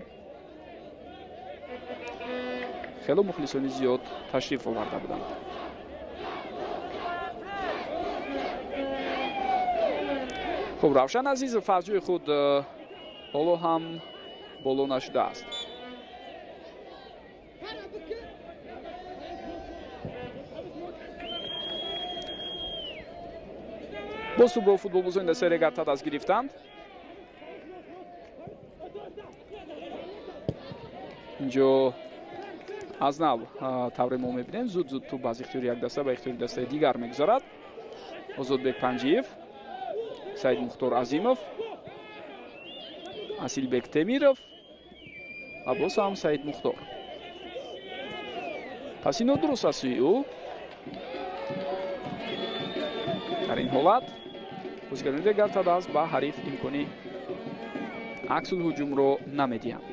хело мухлисони зиёд ташриф оварда буданд. хуб, Равшан Азизов аз ҷои худ ҳоло ҳам боло нашудааст. боз ту бо футболбозони дастаи Регарта даст гирифтанд. инҷо аз нав тавре мо мебинем зуд ту аз ихтиёри як даста ба ихтиёри дастаи дигар мегузарад. Озодбек Панҷиев, Саид Мухтор Азимов, Асилбек Темиров ва боз ҳам Саид Мухтор. пас ино дуруст аз сӯи ӯ. дар ин ҳолат бозигарони Регарта даст ба ҳариф имкони аксулҳуҷумро намедиҳанд.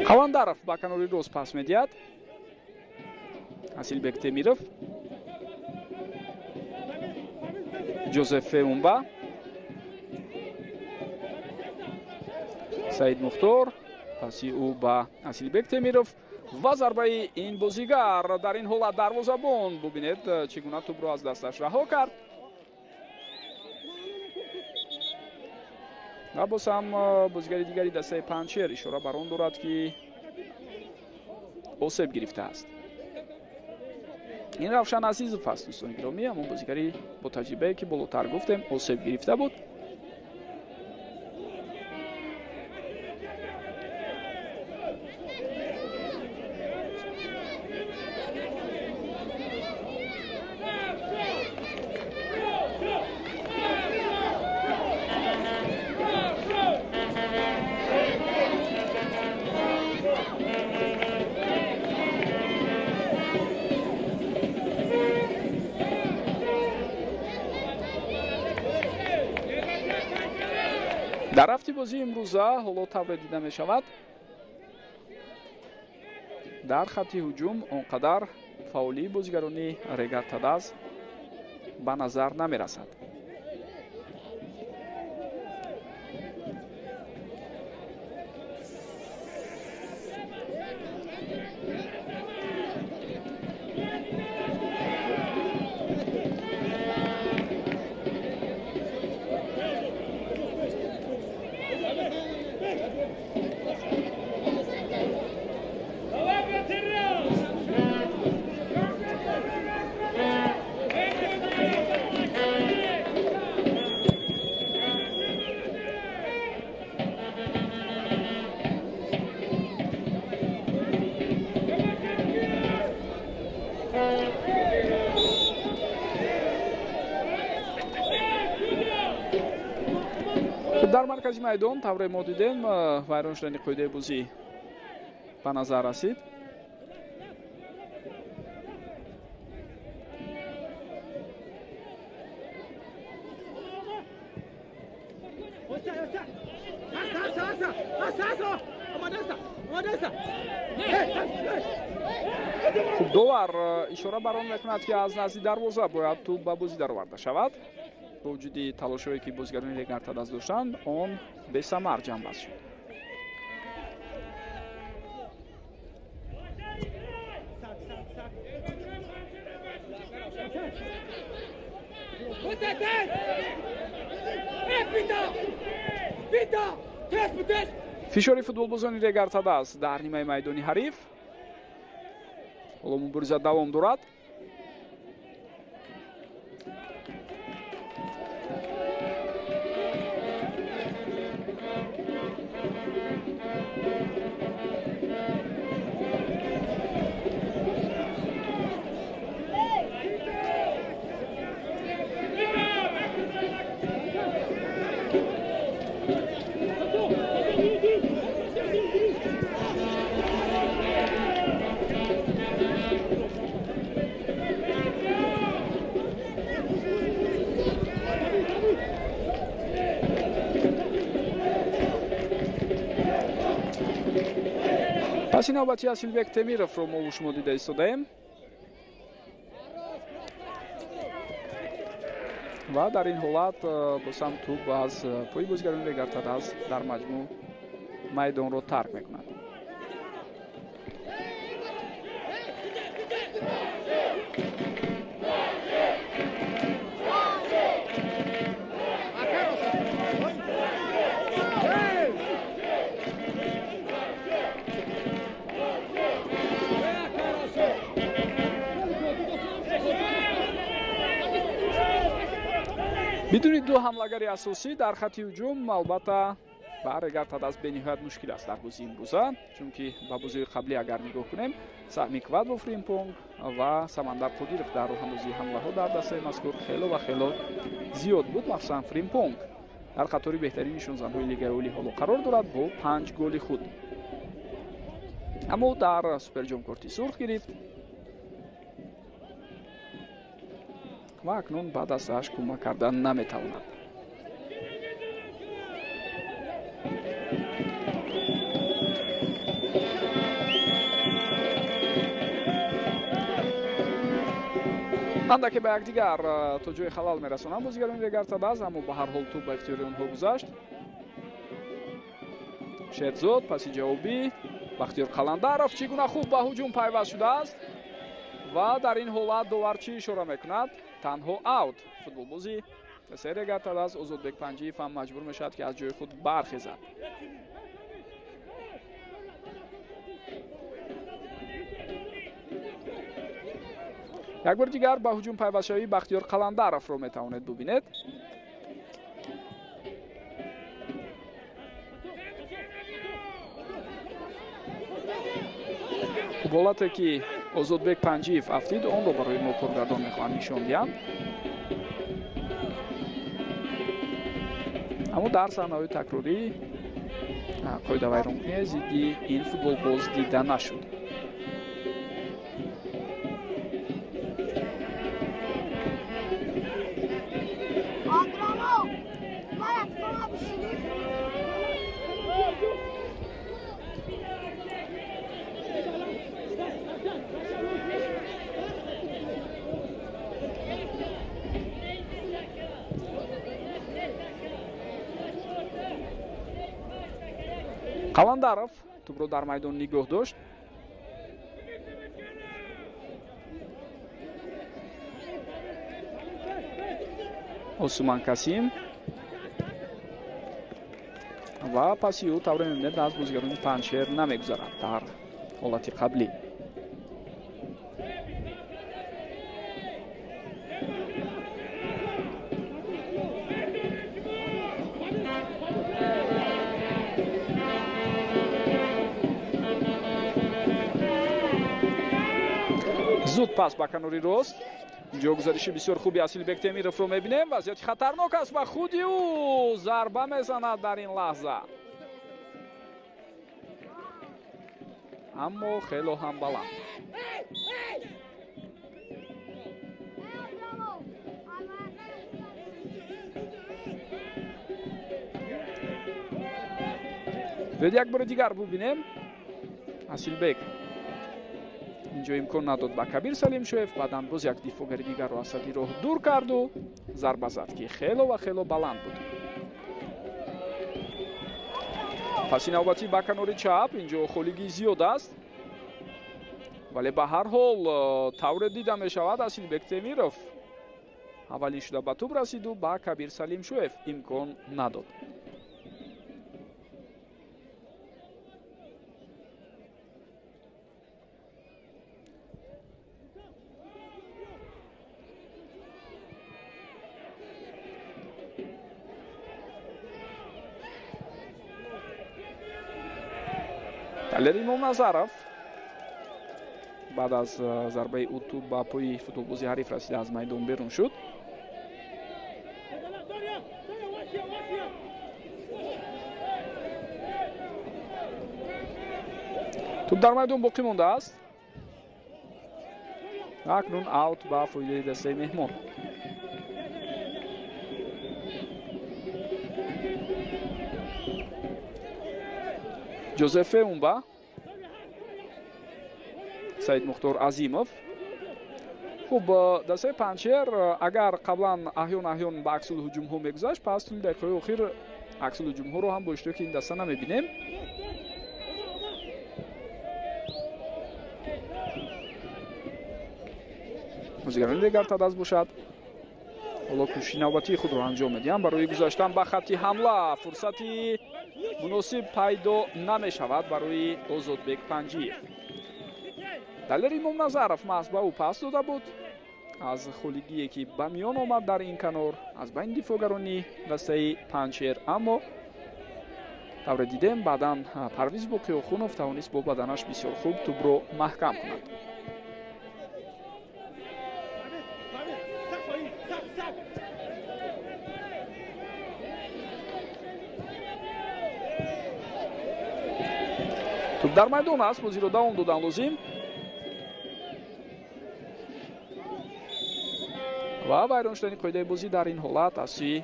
Қавандаров ба канори рост пас медиҳад. Асилбек Темиров, Ҷозеф Феумба, Саид Мухтор, паси ӯ ба Асилбек Темиров ва зарбаи ин бозигар дар ин ҳолат дарвозабон бубинед чӣ гуна тӯбро аз дасташ раҳо кард. ва боз ҳам бозигари дигари дастаи Паншер ишора бар он дорад ки осеб гирифтааст. ин Равшан Азизов аст дӯстони гиромӣ, ҳамон бозигари бо таҷрибае ки болотар гуфтем осеб гирифта буд. дар рафти бозии имрӯза ҳоло тавре дида мешавад. дар хатти ҳуҷум он қадар фаъолии бозигарони Регартадаз ба назар намерасад. дар маркази майдон тавре мо дидем вайрон шудани қоидаи бозӣ ба назар расид. хуб, довар ишора бар он мекунад ки аз назди дарвоза бояд тӯб ба бозӣ дароварда шавад. با وجود تلاش‌هایی که بازیگران رگارتاداز داشتند آن به ثمر جنب شد. фишори футболбозони регартадааст дар нимаи майдони ҳариф. ҳоло мубориза давом дорад. паси навбати Асилбек Темировро мо шумо дида истодаем ва дар ин ҳолат бозам тӯб аз пои бозигарони регартадас дар маҷмӯъ майдонро тарк мекунад. бидуни ду ҳамлагари асосӣ дар хатти ҳуҷум албатта ба регартадас бениҳоят мушкил аст дар бозии имрӯза, чунки ба бозиҳои қаблӣ агар нигоҳ кунем Саҳми Квад бо Фримпонг ва Самандар Қодиров дар роҳандозии ҳамлаҳо дар дастаи мазкур хело ва хело зиёд буд. махсусан Фримпонг дар қатори беҳтарин нишонзанҳои Лигаи Олӣ ҳоло қарор дорад бо 5 голи худ. аммо дар Суперҷом корти сурх гирифт ва акнун ба дастааш кӯмак кардан наметавонад. андаке ба якдигар то ҷои халал мерасонанд бозигарони регартадас, аммо ба ҳар ҳол тӯб ба ихтиёри онҳо гузашт. Шерзод паси ҷавобӣ Бахтиёр Қаландаров чӣ гуна хуб ба ҳуҷум пайваст шудааст ва дар ин ҳолат довар чӣ ишора мекунад? танҳо аут. футболбози СССР регартадас Озодбек Панҷиев ҳам маҷбур мешавад ки аз ҷои худ бархезад. як бор дигар ба ҳуҷум пайвастшавии Бахтиёр Қаландаровро метавонед бубинед. ҳолате ки Озодбек Панҷиев афтид онро барои мо коргардон мехоҳанд нишон диҳанд. аммо дар саҳнаҳои такрорӣ қоидавайронкуние зидди ин футболбоз дида нашуд. Қаландаров тӯбро дар майдон нигоҳ дошт. Осман Касим ва паси ӯ тавре мебинед аз бозигарони Панҷшер намегузарад дар ҳолати қаблӣ. зуд пас ба канори рост. инҷо гузариши бисёр хуби Асилбек Темировро мебинем. вазъияти хатарнок аст ба худи ӯ зарба мезанад дар ин лаҳза. аммо хело ҳам баланд. бояд як бори дигар бубинем. Асилбек инҷо имкон надод ба Кабир Салимшоев, баъдан боз як дифоъгари дигарро аз сади роҳ дур карду зарба зад ки хело ва хело баланд буд. паси навбатӣ ба канори чап. инҷо холигӣ зиёд аст, вале ба ҳар ҳол тавре дида мешавад Асилбек Темиров аввалин шуда ба тӯб расиду ба Кабир Салимшоев имкон надод. Талер Имомназаров баъд аз зарбаи ӯ тӯб ба пӯи футболбози ҳариф расида аз майдон берун шуд. тӯб дар майдон боқӣ мондааст. акнун аут ба фоидаи дастаи меҳмон. Ҷозеф Феумба, Саид Мухтор Азимов. хуб, дастаи Панчер агар қаблан аҳён ба аксул ҳуҷумҳо мегузашт, пас тӯли дақиқаҳои охир аксул ҳуҷумҳоро ҳам бо иштироки ин даста намебинем. бозигарони дигар тадаст бошад. ҳоло кӯшиши навбатии худро анҷом медиҳанд барои гузаштан ба хатти ҳамла. фурсати муносиб пайдо намешавад барои Озодбек Панҷиев. Далер Имомназаров маҳз ба ӯ пас дода буд. аз холигие ки ба миён омад дар ин канор аз байни дифоъгарони дастаи Панчер, аммо тавре дидем баъдан Парвиз Боқиёхунов тавонист бо баданаш бисёр хуб тӯбро маҳкам кунад. тӯб дар майдон аст, бозиро давом додан лозим. ва вайрон шудани қоидаи бозӣ дар ин ҳолат аз сӯи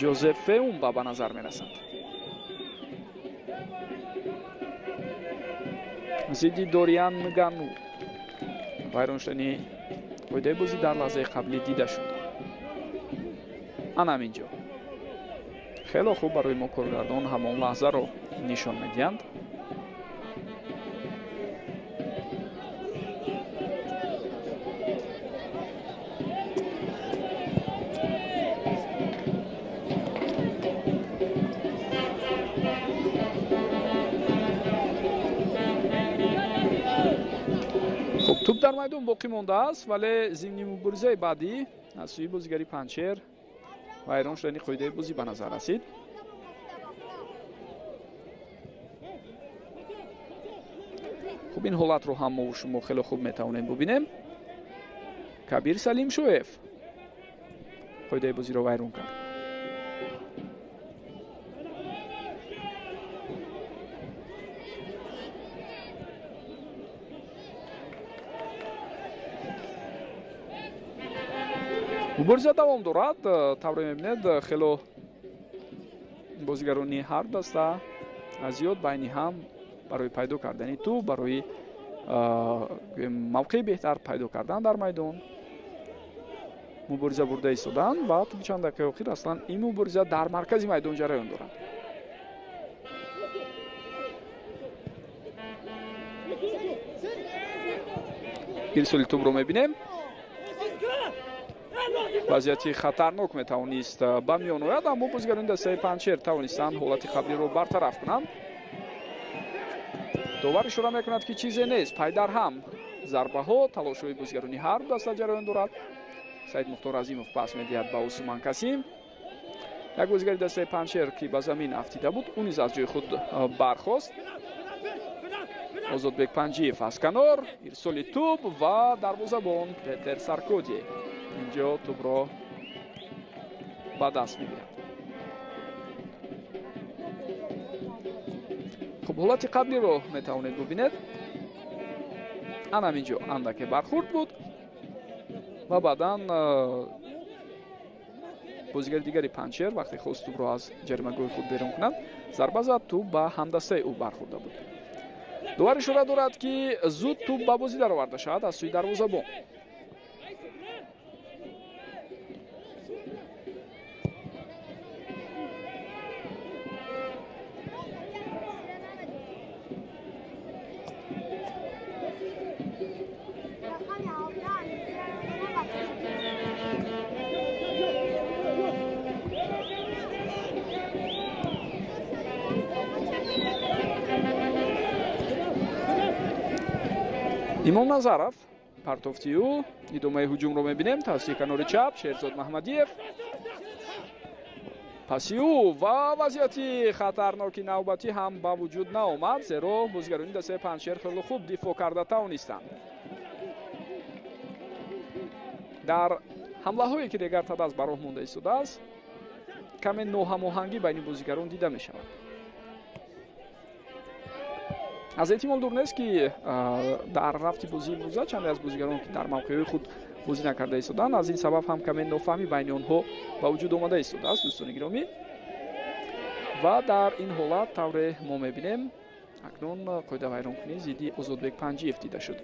Ҷозеф Феумба ба назар мерасад. зидди Дориан Нгану. вайрон шудани қоидаи бозӣ дар лаҳзаи қаблӣ дида шуд. ана ҳаминҷо хело хуб барои мо коргардон ҳамон лаҳзаро нишон медиҳанд. хуб, тӯб дар майдон боқӣ мондааст, вале зимни муборизаи баъдӣ аз сӯи бозигари Панчер вайрон шудани қоидаи бозӣ ба назар расид. хуб, ин ҳолатро ҳам мо шумо хеле хуб метавонем бубинем. Кабир Салимшоев қоидаи бозиро вайрон кард. мубориза давом дорад. тавре мебинед хело бозигарони ҳар даста зиёд байни ҳам барои пайдо кардани тӯб, барои мавқеи беҳтар пайдо кардан дар майдон мубориза бурда истоданд ва тӯби чанд дақиқаи охир аслан ин мубориза дар маркази майдон ҷараён дорад. ирсоли тӯбро мебинем. вазъияти хатарнок метавонист ба миён ояд, аммо бозигарони дастаи Панчер тавонистанд ҳолати қаблиро бартараф кунанд. довар ишора мекунад ки чизе нест, пайдар ҳам зарбаҳо талошҳои бозигарони ҳар даста ҷараён дорад. Саид Мухтор Азимов пас медиҳад ба Усман Касим. як бозигари дастаи Панчер ки ба замин афтида буд, ӯ низ аз ҷои худ бархост. Озодбек Панҷиев аз канор, ирсоли тӯб ва дарвозабон Петер Саркодие инҷо тӯбро ба даст мегирад. хуб, ҳолати қаблиро метавонед бубинед. ана ҳаминҷо андаке бархурд буд ва баъдан бозигари дигари Панчер вақте хост тӯбро аз ҷаримагоҳи худ берун кунад, зарба зад, тӯб ба ҳамдастаи ӯ бархӯрда буд. довар ишора дорад ки зуд тӯб ба бозӣ дароварда шавад аз сӯи дарвозабон. Имом Назаров, партофти ӯ, идомаи ҳуҷумро мебинем тавассути канори чап, Шерзод Маҳмадиев. Паси ӯ ва вазъияти хатарноки навбатӣ ҳам ба вуҷуд наомад, зеро бозигарони дастаи Панҷшер хеле хуб дифоъ карда тавонистанд. дар ҳамлаҳое ки Регар Тадас ба роҳ монда истодааст, каме ноҳамоҳангӣ байни бозигарон дида мешавад. аз эҳтимол дур нест ки дар рафти бозии имрӯза чанде аз бозигарон ки дар мавқеҳои худ бозӣ накарда истоданд, аз ин сабаб ҳам каме нофаҳмӣ байни онҳо ба вуҷуд омада истодааст. дӯстони гиромӣ, ва дар ин ҳолат тавре мо мебинем акнун қоидавайронкунӣ зидди Озодбек Панҷиев дида шуд.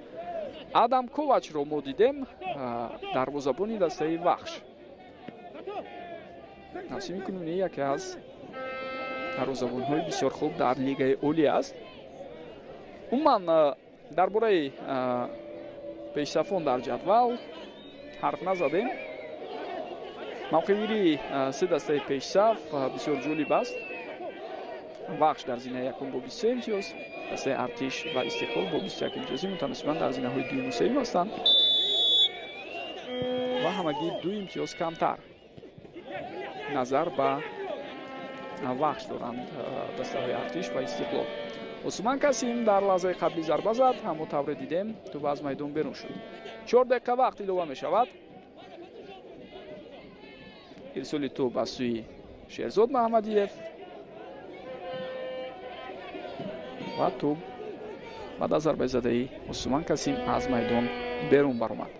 Адам Ковачро мо дидем, дарвозабони дастаи Вахш. Насими Кунунӣ яке аз дарвозабонҳои бисёр хуб дар лигаи олӣ аст. умуман дар бораи пешсафон дар ҷадвал ҳарф назадем. мавқеъгирии се дастаи пешсаф бисёр ҷолиб аст. Вахш дар зинаи якум бо 23 имтиёз, дастаи Артиш ва Истиқлол бо 21 имтиёзӣ мутаносибан дар зинаҳои дуюму сеюм ҳастанд ва ҳамагӣ 2 имтиёз камтар назар ба Вахш доранд дастаҳои Артиш ва Истиқлол. Осман Касим дар лаҳзаи қаблӣ зарба зад, ҳамо тавре дидем тӯб аз майдон берун шуд. 4 дақиқа вақт илова мешавад. ирсоли тӯб аз сӯи Шерзод Маҳмадиев ва тӯб баъд аз зарбаи задаи Осман Касим аз майдон берун баромад.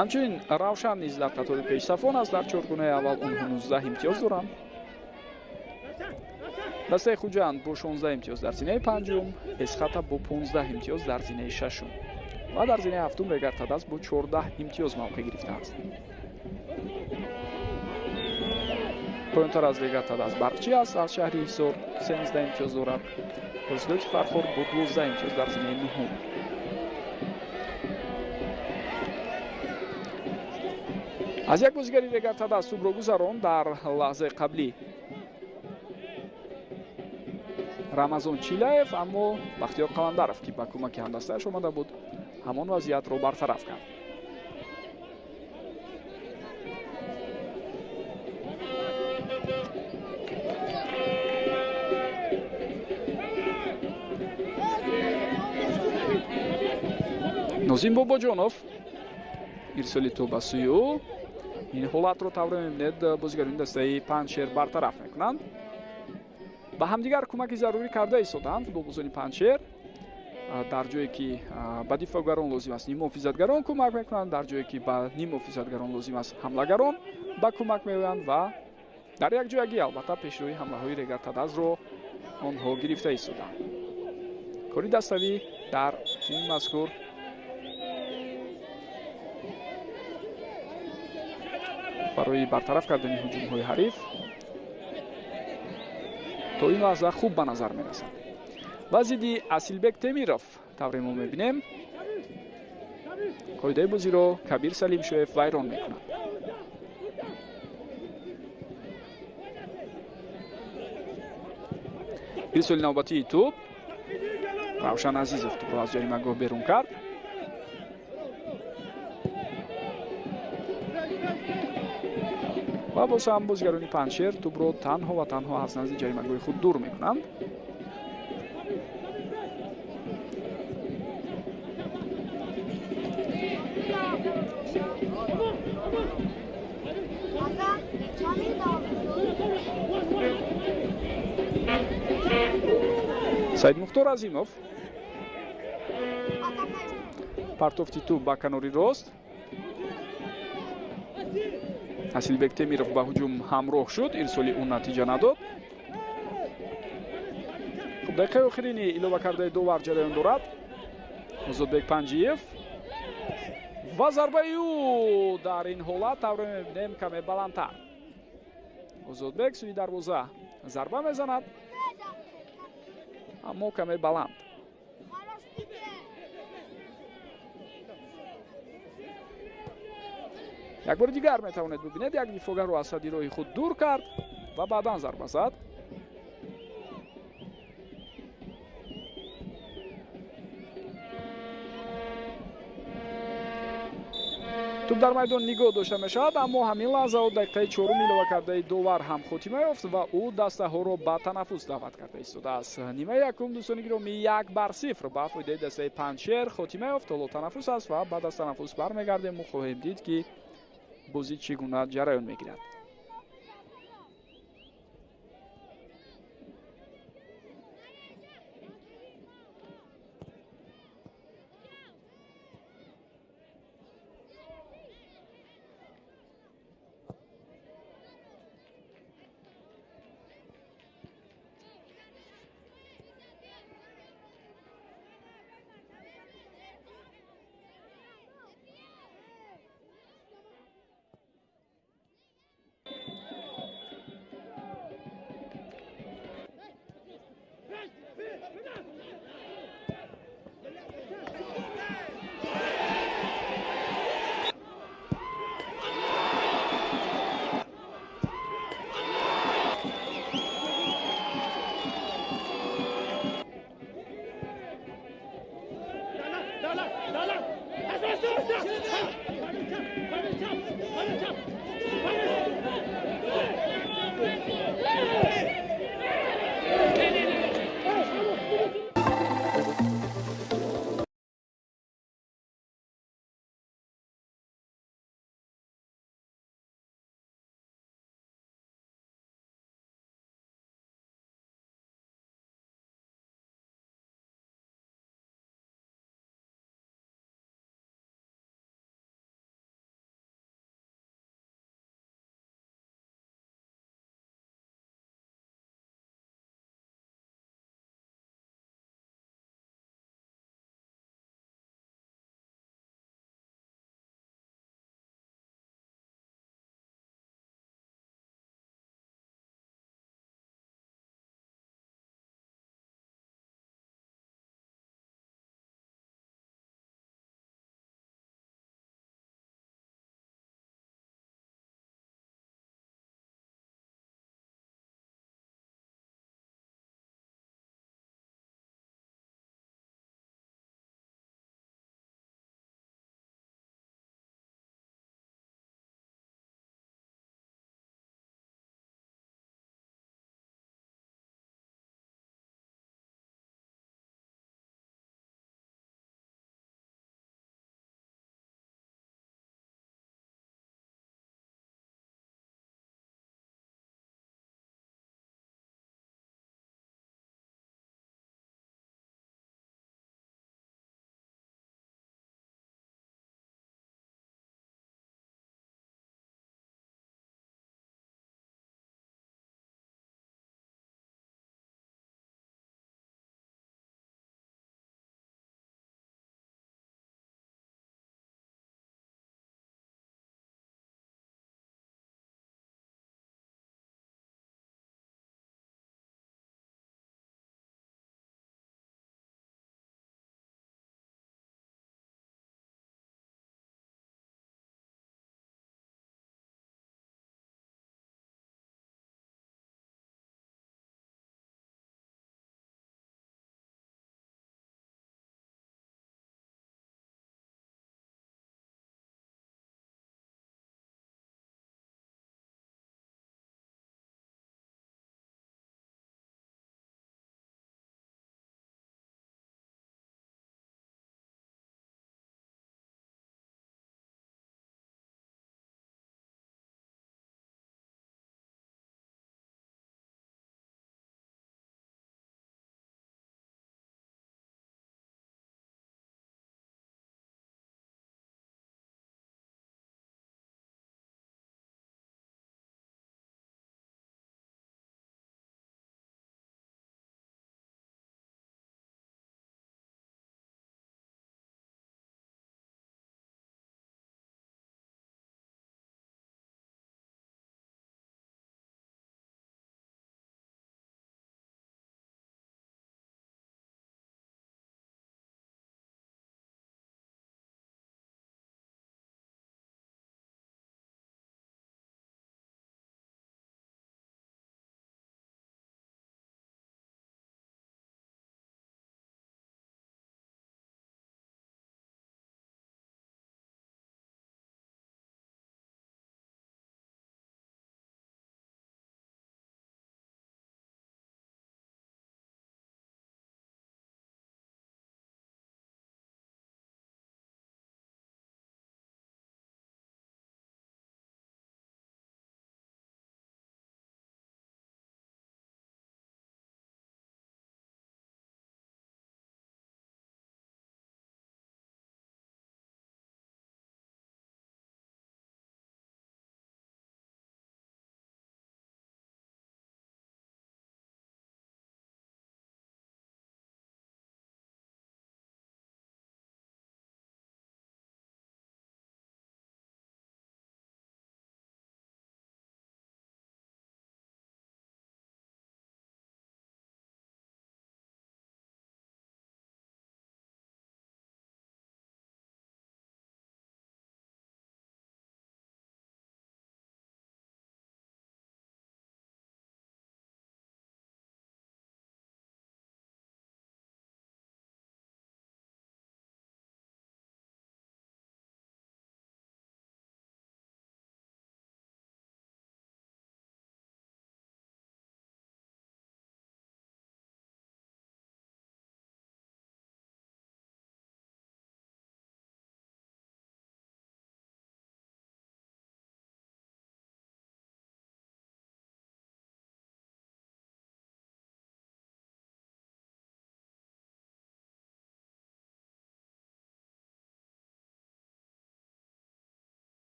ҳамчунин Равшан низ дар қатори пешсафон аст. дар чоргонаи аввал онҳо 19 имтиёз доранд. дастаи Хуҷанд бо 16 имтиёз дар зинаи панҷум, Эсхата бо 15 имтиёз дар зинаи шашум ва дар зинаи ҳафтум Регар Тадас бо 14 имтиёз мавқеъ гирифтааст. поёнтар аз Регар Тадас Барқчӣ аст аз шаҳри Ҳисор 13 имтиёз дорад. Ҳосилоти Фархор бо 12 имтиёз дар зинаи нуҳум. аз як бозигари Регар Тадас тӯбро гузарон дар лаҳзаи қаблӣ Рамазон Чилаев, аммо Бахтиёр Қаландаров ки ба кӯмаки ҳамдастааш омада буд, ҳамон вазъиятро бартараф кард. Нозим Бобоҷонов ирсоли тӯб аз сӯи ӯ. ин ҳолатро тавре мебинед бозигарони дастаи Панҷшер бартараф мекунанд. ба ҳамдигар кӯмаки зарурӣ карда истоданд футболбозони Панҷшер. дар ҷое ки ба дифоъгарон лозим аст ниммуҳофизатгарон кӯмак мекунанд, дар ҷое ки ба ниммуҳофизатгарон лозим аст ҳамлагарон ба кӯмак меоянд ва дар якҷоягӣ албатта пешрӯи ҳамлаҳои Регар Тадасро онҳо гирифта истоданд. кори даставӣ дар тими мазкур барои бартараф кардани ҳуҷумҳои ҳариф то ин лаҳза хуб ба назар мерасад. ва зидди Асилбек Темиров тавре мо мебинем. қоидаи бозиро Кабир Салимшоев вайрон мекунад. ирсоли навбатии тӯб Равшан Азизов тӯбро аз ҷаримагоҳ берун кард. ва боз ҳам бозигарони Панҷшер тӯбро танҳо ва танҳо аз назди ҷаримагоҳи худ дур мекунанд. Саидмухтор Азимов партофти тӯб ба канори рост. Асилбек Темиров ба ҳуҷум ҳамроҳ шуд, ирсоли ӯ натиҷа надод. дақиқаи охирини илова кардаи довар ҷараён дорад. Озодбек Панҷиев ва зарбаи ӯ дар ин ҳолат тавре мебинем каме баландтар. Озодбек сӯи дарвоза зарба мезанад, аммо каме баланд. یک بار دیگر میتوانید ببینید یک دفاعگر رو از صدیرای خود دور کرد و بعداً ضربه زد. توپ در میدان نگاه داشته میشد، اما همین لحظه دقیقه 4 ایلوه کرده داور هم خاتمه یافت و او دسته ها را به تنفس دعوت کرده ایستاده است. نیمه یکم دوستان گرامی 1-0 به فایده دسته پنجشیر خاتمه یافت. حالا تنفس است و بعد از تنفس برمیگردیم و خواهیم دید که بازی چگونه جریان میگیرد.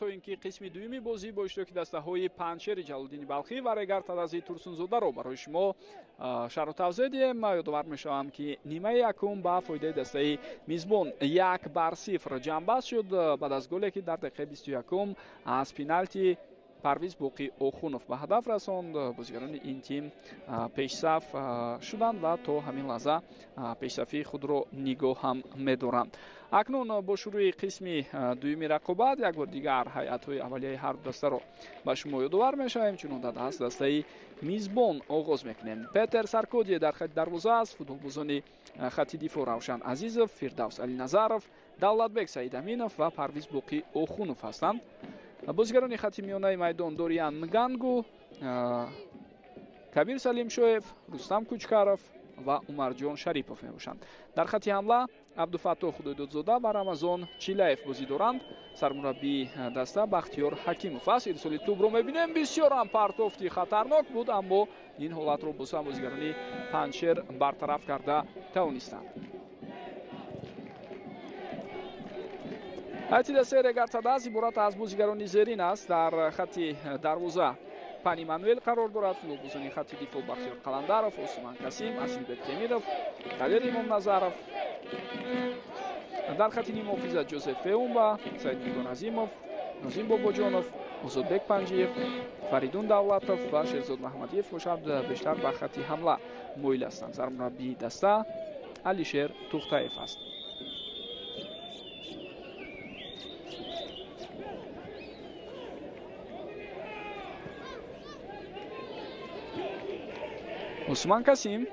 то инки қисми дуюми бозӣ бо иштироки дастаҳои Панчери Ҷалолиддини Балхӣ ва Регар Тадази Турсунзодаро барои шумо шарҳу тавзеҳ диҳем. Ёдовар мешавам, ки нимаи якум ба фоидаи дастаи мизбон 1-0 ҷамъбаст шуд баъд аз голе ки дар дақиқаи 21 аз пеналти Парвиз Боқӣ Охунов ба ҳадаф расонд. Бозигарони ин тим пешсаф шуданд ва то ҳамин лаҳза пешсафии худро нигоҳ ҳам медоранд. Акнун бо шурӯи қисми дуюми рақобат як бор дигар ҳайатҳои аввалияи ҳарду дастаро ба шумо ёдовар мешавем. Чунон аз дастаи мизбон оғоз мекунем. Петер Саркодие дар хати дарвоза аст. Футболбозони хати дифоъ Равшан Азизов, Фирдавс Алиназаров, Давлатбек Саидаминов ва Парвиз Боқӣ Охунов ҳастанд. Бозигарони хати миёнаи майдон Дориан Нгангу, Кабир Салимшоев, Рустам Кучкаров ва Умарҷон Шарипов мебошанд. Дар хати ҳамла Абдуфаттоҳ Худоидодзода ва Рамазон Чилаев бозӣ доранд. Сармураббии даста Бахтиёр Ҳакимов аст. Ирсоли тӯбро мебинем. Бисёр ҳам партофти хатарнок буд, аммо ин ҳолатро бозам бозигарони Панчер бартараф карда тавонистанд. ҳайати дастаи Регар Тадаз иборат аз бозигарони зерин аст. Дар хати дарвоза Пани Мануэл қарор дорад. Футболбозони хати дифоъ Бахтиёр Қаландаров, Осман Касим, Асилбек Темиров, Кадир Имомназаров. дар хати нимуҳофиза Ҷозеф Феумба, Саидмирзо Назимов, Нозим Бобоҷонов, Озодбек Панҷиев, Фаридун Давлатов ва Шерзод Маҳмадиев бошад бештар ба хати ҳамла моил ҳастанд. Сармураббии даста Алишер Тухтаев аст. Усман Касим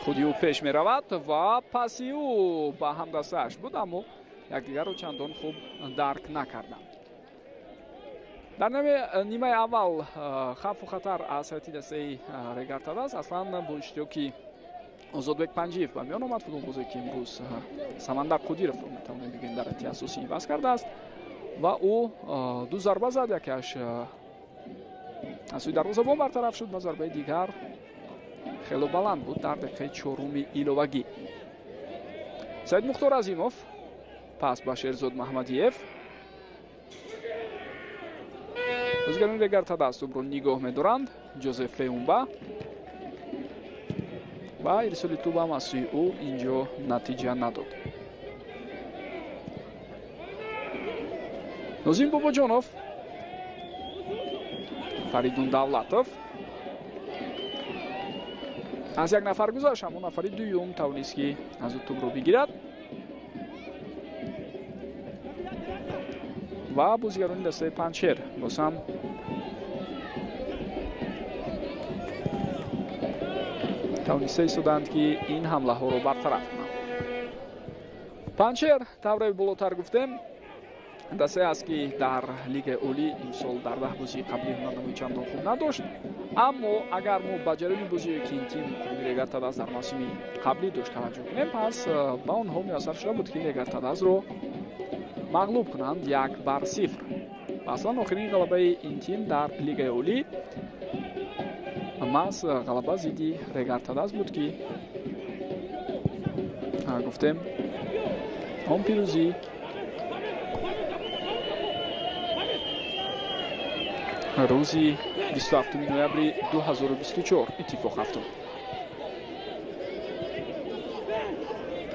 худи ӯ пеш меравад ва паси ӯ ба ҳамдастааш буд, аммо якдигарро чандон хуб дарк накарданд. дар нимаи аввал хавфу хатар аз ҳайати дастаи Регар Тадаз аслан бо иштироки Озодбек Панҷиев ба миён омад. футболбозе ки имрӯз Самандак Қудиров метавонем бигӯем дар ҳайати асосӣ иваз кардааст ва ӯ ду зарба зад, якаш аз сӯи дарвозабон бартараф шуд ва зарбаи дигар хело баланд буд дар дақиқаи 4 иловагӣ. Саид Мухтор Азимов пас ба Шерзод Маҳмадиев. бозигарони Регар Тадаз тӯбро нигоҳ медоранд. Ҷозеф Феумба ва ирсоли тӯбам аз сӯи ӯ инҷо натиҷа надод. Нозим Бобоҷонов, Фаридун Давлатов аз як нафар гузашт, аммо нафари дуюм тавонист ки аз ӯ тӯбро бигирад ва бозигарони дастаи Панчер бозам тавониста истоданд ки ин ҳамлаҳоро бартараф кунанд. Панчер тавраи болотар гуфтем дастае аст ки дар лигаи олӣ имсол дар 10 бозии қаблӣ ҳунарнамои чандон хуб надошт, аммо агар мо ба ҷараёни бозиҳое ки ин тим Регар Тадаз дар мавсими қаблӣ дошт таваҷҷӯҳ кунем, пас ба онҳо муяссар шуда буд ки Регар Тадазро мағлуб кунанд 1-0. аслан охирин ғалабаи ин тим дар лигаи олӣ маҳз ғалаба зидди Регар Тадаз буд ки гуфтем он пирӯзӣ рӯзи 27 ноябри 2024 иттифоқ афтод.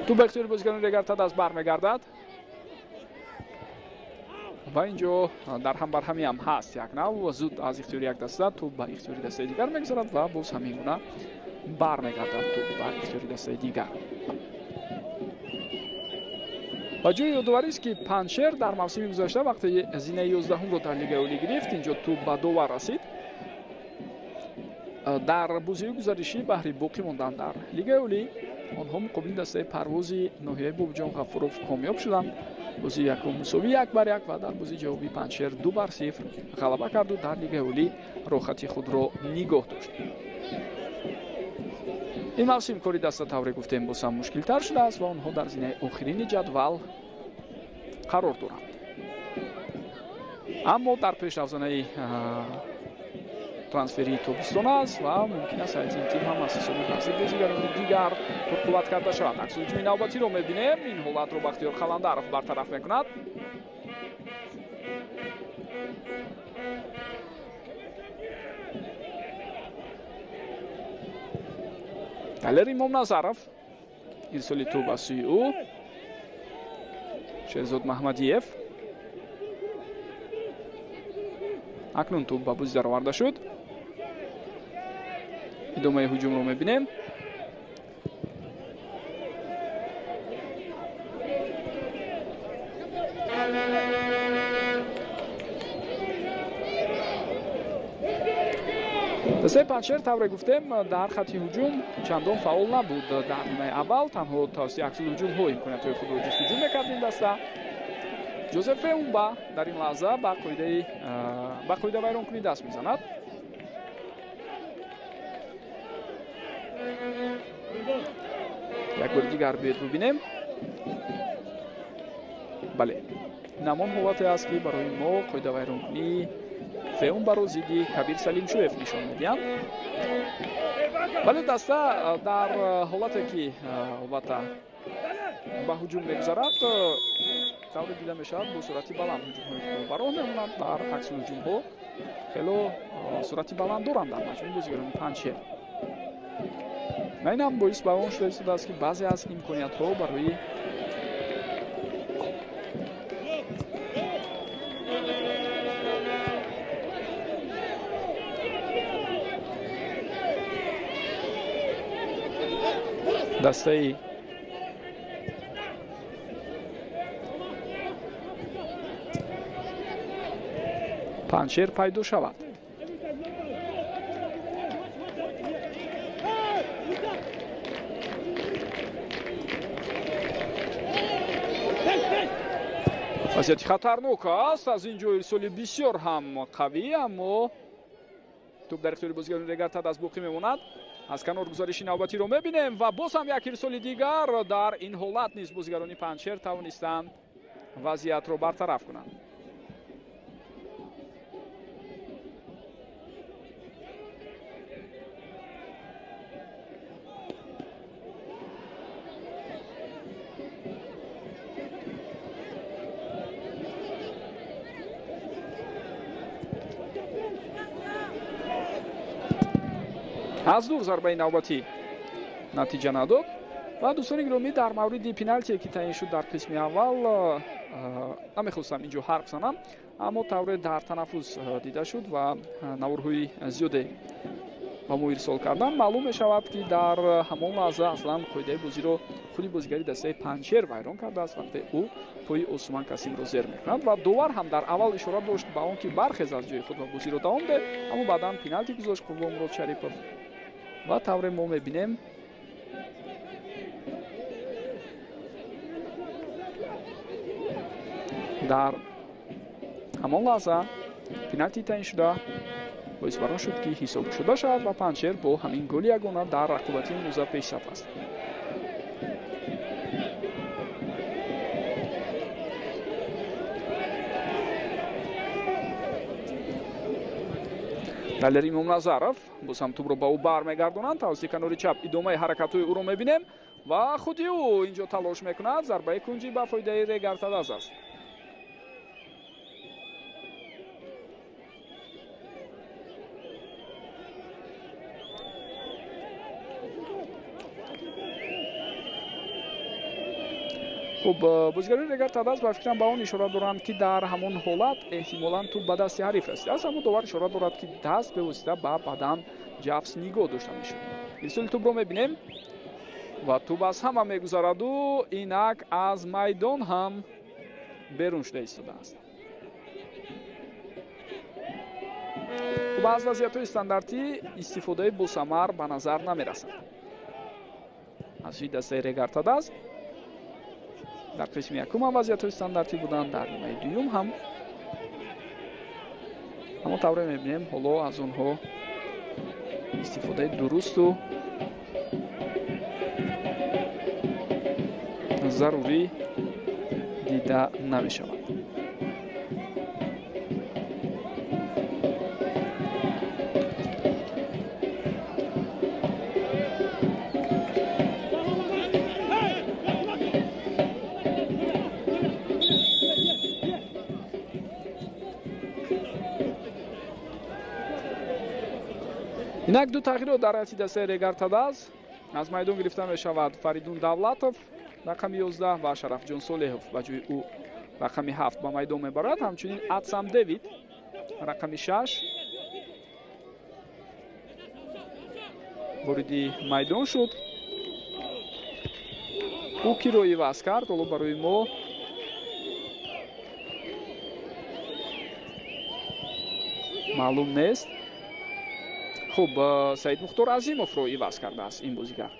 тӯб ба ихтиёри бозигарони Регар Тадаз бармегардад ва инҷо дар ҳамбарҳамӣ ҳам ҳаст. як нав зуд аз ихтиёри як даста тӯб ба ихтиёри дастаи дигар мегузарад ва боз ҳамин гуна бармегардад тӯб ба ихтиёри дастаи дигар. ва ҷои ёдоварист ки Панчер дар мавсими гузашта вақте зинаи 11-ро дар лигаи олӣ гирифт, инҷо тӯб ба довар расид. дар бозиҳои гузаришӣ баҳри боқӣ мондан дар лигаи олӣ онҳо муқобили дастаи парвози ноҳияи Бобиҷон Ғафуров комёб шуданд. бозии якум мусови 1-1 ва дар бозии ҷавоби Панчер 2-0 ғалаба карду дар лигаи олӣ рохати худро нигоҳ дошт. ин мавсим кори даста тавре гуфтем босам мушкилтар шудааст ва онҳо дар зинаи охирини ҷадвал қарор доранд. аммо дар пешравзанаи трансфери тобистон аст ва мумкин аст ҳайати ин тим ҳам аз ҳисоби баъзе бозигарони дигар пурқувват карда шавад. аксҳуҷуми навбатиро мебинем. ин ҳолатро Бахтиёр Қаландаров бартараф мекунад. Талер Имом Назаров ирсоли тӯб аз сӯи ӯ. Шерзод Маҳмадиев акнун тӯб ба бӯзи дароварда шуд. идомаи ҳуҷумро мебинем. дастаи Панҷшер тавре гуфтем дар хатти ҳуҷум чандон фаъол набуд дар нимаи аввал. танҳо тавассути аксул ҳуҷумҳо имкониятҳои худро ҷустуҷӯ мекард ин даста. Ҷозеф Феумба дар ин лаҳза ба қоида вайронкунӣ даст мезанад. як бори дигар биёед бубинем. бале ин ҳамон ҳолате аст ки барои мо қоида вайронкунӣ Феумбаро зидди Кабир Салимшӯев нишон медиҳанд. вале даста дар ҳолате ки албатта ба ҳуҷум мегузарад тавре дида мешавад бо суръати баланд ҳуҷумҳои худро бароҳ мемонанд. дар аксул ҳуҷумҳо хело суръати баланд доранд дар маҷмӯи бозигарони Панҷшер. инам боис ба он шуда истодааст ки баъзе аз имкониятҳо барои дастаи Панҷшер пайдо шавад. вазъияти хатарнок аст. аз ин ҷо ирсоли бисёр ҳам қавӣ, аммо тӯб дар ихтиёри бозигарони Регар Тадас боқӣ мемонад. аз канор гузариши навбатиро мебинем ва боз ҳам як ирсоли дигар. дар ин ҳолат низ бозигарони Панҷшер тавонистанд вазъиятро бартараф кунанд. аз дур зарбаи навбатӣ натиҷа надод ва дӯстони гиромӣ дар мавриди пеналтие ки таъин шуд дар қисми аввал намехостам инҷо ҳарф занам, аммо тавре дар танаффус дида шуд ва наворҳои зиёде ба мо ирсол карданд. маълум мешавад ки дар ҳамон лаҳза аслан қоидаи бозиро худи бозигари дастаи Панҷшер вайрон кардааст вақте ӯ пои Осман Касимро зер мекунад ва довар ҳам дар аввал ишора дошт ба он ки бархез аз ҷои худ ва бозиро давом диҳед, аммо баъдан пеналти гузошт Қурбон Мурод Шарипов ва тавре мо мебинем дар ҳамон лаҳза пеналти таъин шуда боис барон шуд ки ҳисоб шуда шавад ва Панҷшер бо ҳамин голи ягона дар рақобати имрӯза пешсаф аст. Талер Имом Назаров боз ҳам тӯбро ба ӯ бармегардонанд. тавассути канори чап идомаи ҳаракатҳои ӯро мебинем ва худи ӯ инҷо талош мекунад. зарбаи кунҷӣ ба фоидаи Регар Тадас аст. хуб бозигарони Регар Тадас ба фикрам ба он ишора доранд ки дар ҳамон ҳолат эҳтимолан тӯб ба дасти ҳариф расидааст, аммо довар ишора дорад ки даст бевосита ба бадан ҷафс нигоҳ дошта мешуд. ирсоли тӯбро мебинем ва тӯб аз ҳама мегузараду инак аз майдон ҳам берун шуда истодааст. хуб аз вазъиятҳои стандартӣ истифодаи босамар ба назар намерасад. аз сӯи дастаи Регар Тадас дар қисми якум ҳам вазъиятҳои стандартӣ буданд, дар нимаи дуюм ҳам, аммо тавре мебинем ҳоло аз онҳо истифодаи дурусту зарурӣ дида намешавад. инак ду тағйирот дар ҳайати дастаи Регар Тадас. аз майдон гирифта мешавад Фаридун Давлатов рақами 11 ва Шарафҷон Солеҳов ба ҷои ӯ рақами 7 ба майдон мебарад. Ҳамчунин Атсам Девид рақами 6 вориди майдон шуд. ӯ киро иваз кард ҳоло барои мо маълум нест. хуб, Саид Мухтор Азимовро иваз кардааст ин бозигар.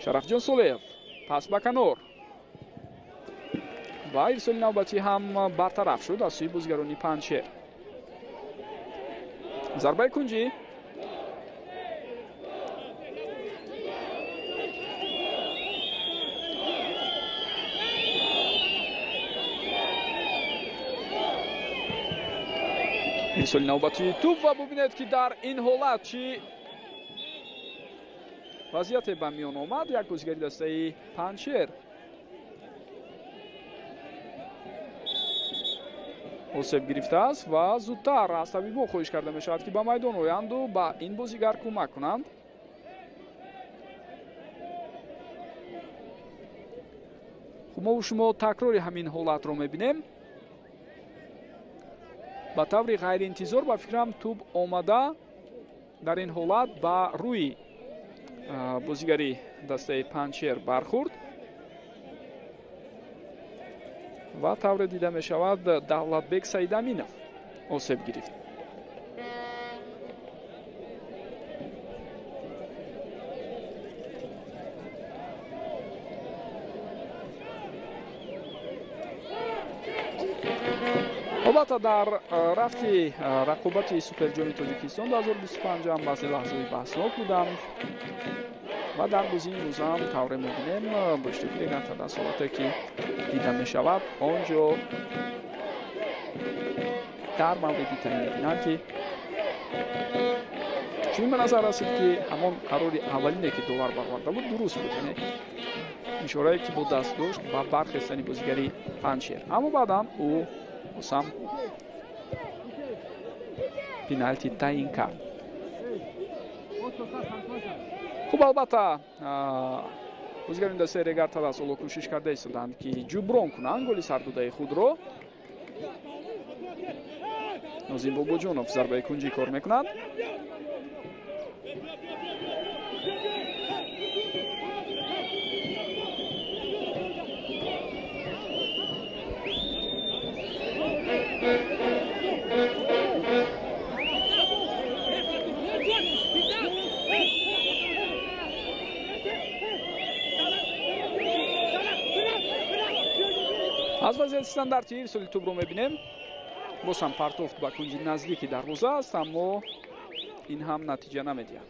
Шарафҷон Солеҳов пас ба канор ва ирсоли навбатӣ ҳам бартараф шуд аз сӯи бозигарони Панҷшер. зарбаи кунҷӣ ирсоли навбатии туп ва бубинед ки дар ин ҳолат чӣ вазъияте ба миён омад. як бозигари дастаи Панҷшер осеб гирифтааст ва зудтар аз табибон хоҳиш карда мешавад ки ба майдон оянду ба ин бозигар кӯмак кунанд. хуб, мо шумо такрори ҳамин ҳолатро мебинем. ба таври ғайриинтизор ба фикрам туп омада дар ин ҳолат ба рӯи бозигари дастаи Панҷшер бархӯрд ва тавре дида мешавад Давлатбек Саидаминов осеб гирифт. албатта дар рафти рақобати суперҷоми Тоҷикистон 2025 ҳам баъзе лаҳзаҳои баҳснок буданд ва дар бозии имрӯз ҳам тавре мебинем бо иштироки дигар тасолате ки дида мешавад онҷо дар мавриди таъин мебинанд ки чунин ба назар расид ки ҳамон қарори аввалине ки довар бароварда буд дуруст буд, яъне ишорае ки бо даст дошт ба бархестани бозигари Панҷшер, аммо баъдан ӯ бозам пеналти таъин кард. хуб, албатта бозигарони дастаи Регар Талас ҳоло кӯшиш карда истоданд ки ҷуброн кунанд голи сардудаи худро. Нозим Бобоҷонов зарбаи кунҷӣ кор мекунад. аз вазъияти стандартӣ ирсоли тӯбро мебинем. боз ҳам партофт ба кунҷи наздики дарвоза аст, аммо ин ҳам натиҷа намедиҳад.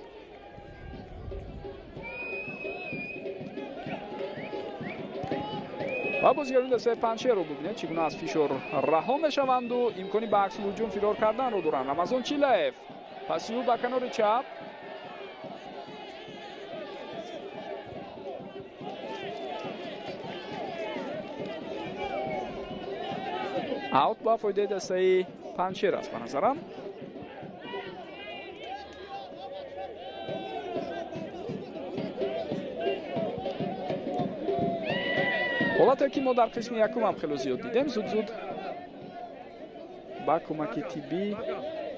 ва бозигарони дастаи Панҷшерро бубинед чӣ гуна аз фишор раҳо мешаванду имкони ба аксул ҳуҷум фирор карданро доранд. Рамазон Чилаев паси ӯ ба канори чап аут ба фоидаи дастаи Панҷшер аст ба назарам. ҳолате ки мо дар қисми якум ҳам хело зиёд дидем, зуд ба кӯмаки тиббӣ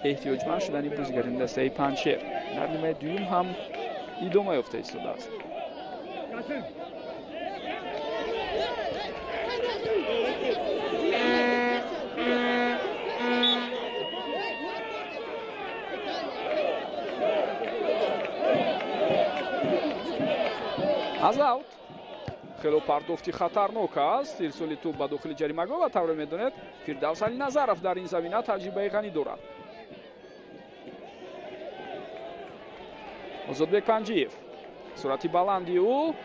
эҳтиёҷманд шудани бозигарони дастаи Панҷшер дар нимаи дуюм ҳам идома ёфта истодааст. аз аут хело партофти хатарнок аст. ирсоли туп ба дохили ҷаримагоҳ ва тавре медонед Фирдавс Алиназаров дар ин замина таҷрибаи ғанӣ дорад. Озодбек Панҷиев суръати баланди ӯ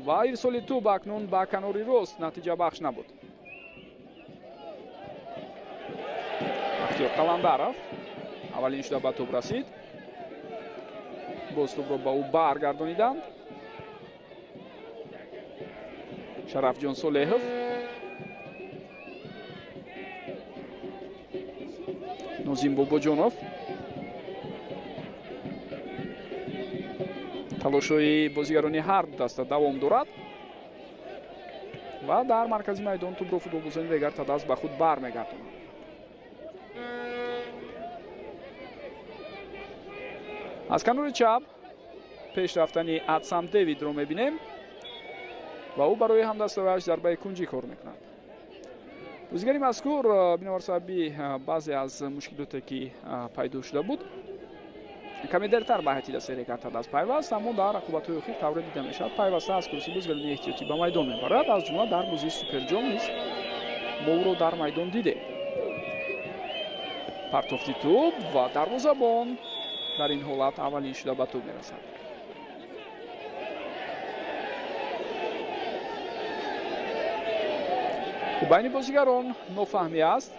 ва ирсоли туп акнун ба канори рост натиҷабахш набуд. Бахтиёр Қаландаров аввалин шуда ба туп расид. боз тупро ба ӯ баргардониданд. Шарафҷон Солеҳов Нозим Бобоҷонов талошҳои бозигарони ҳар даста давом дорад ва дар маркази майдон тӯбро футболбозони Регар Тадас ба худ бармегардонад. аз канори чап пешрафтани Адсам Девидро мебинем ва ӯ барои ҳамдастовиаш зарбаи кунҷӣ кор мекунад. бозигари мазкур бинобар сабаби баъзе аз мушкилоте ки пайдо шуда буд каме дертар ба ҳайати дастаи Регар Тадас пайваст, аммо дар рақобатҳои охир тавре дида мешавад пайваста аз курсии бозигарони эҳтиётӣ ба майдон мебарад. аз ҷумла дар бозии суперҷом низ мо ӯро дар майдон дидем. партофти тӯб ва дарвозабон дар ин ҳолат аввалин шуда ба тӯб мерасад. байни бозигарон нофаҳмӣ аст.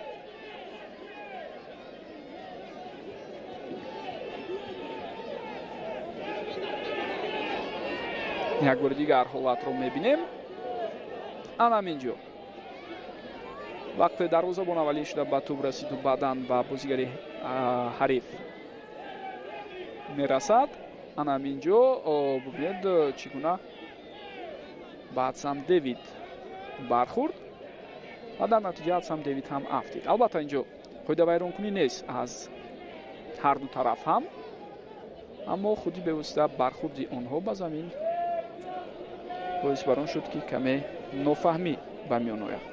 як бори дигар ҳолатро мебинем. анам инҷо вақте дарвозабон аввалин шуда ба тӯб расиду баъдан ба бозигари ҳариф мерасад. анам инҷо бубинед чӣ гуна ба Адсам Девид бархӯрд ва дар натиҷа Адсам Девид ҳам афтид. албатта инҷо қоидавайронкунӣ нест аз ҳарду тараф ҳам, аммо худи бевосита бархӯрди онҳо ба замин боис бар он шуд ки каме нофаҳмӣ ба миён ояд.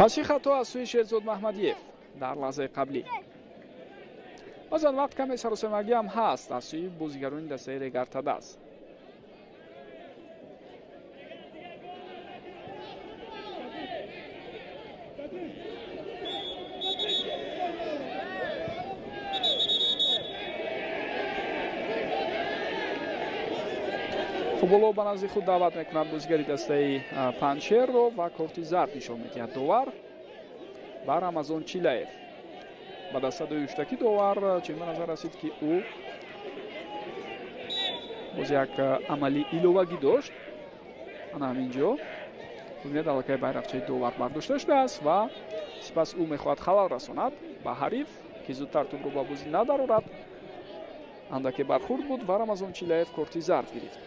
паси хато аз сӯи Шерзод Маҳмадиев дар лаҳзаи қаблӣ. баъзан вақт каме саросемагӣ ҳам ҳаст аз сӯи бозигарони дастаи Регар Тадас. футболо ба назди худ даъват мекунад бозигари дастаи Панчерро ва корти зард нишон медиҳад довар ба Рамазон Чилаев. ба дастаи юштаки довар чун ба назар расид ки ӯ боз як амали иловагӣ дошт. ана ҳаминҷо бубинед аллакай байрақчаи довар бардошта шудааст ва сипас ӯ мехоҳад халал расонад ба ҳариф ки зудтар тӯбро ба бозӣ надарорад. андаке бархӯрд буд ва Рамазон Чилаев корти зард гирифт.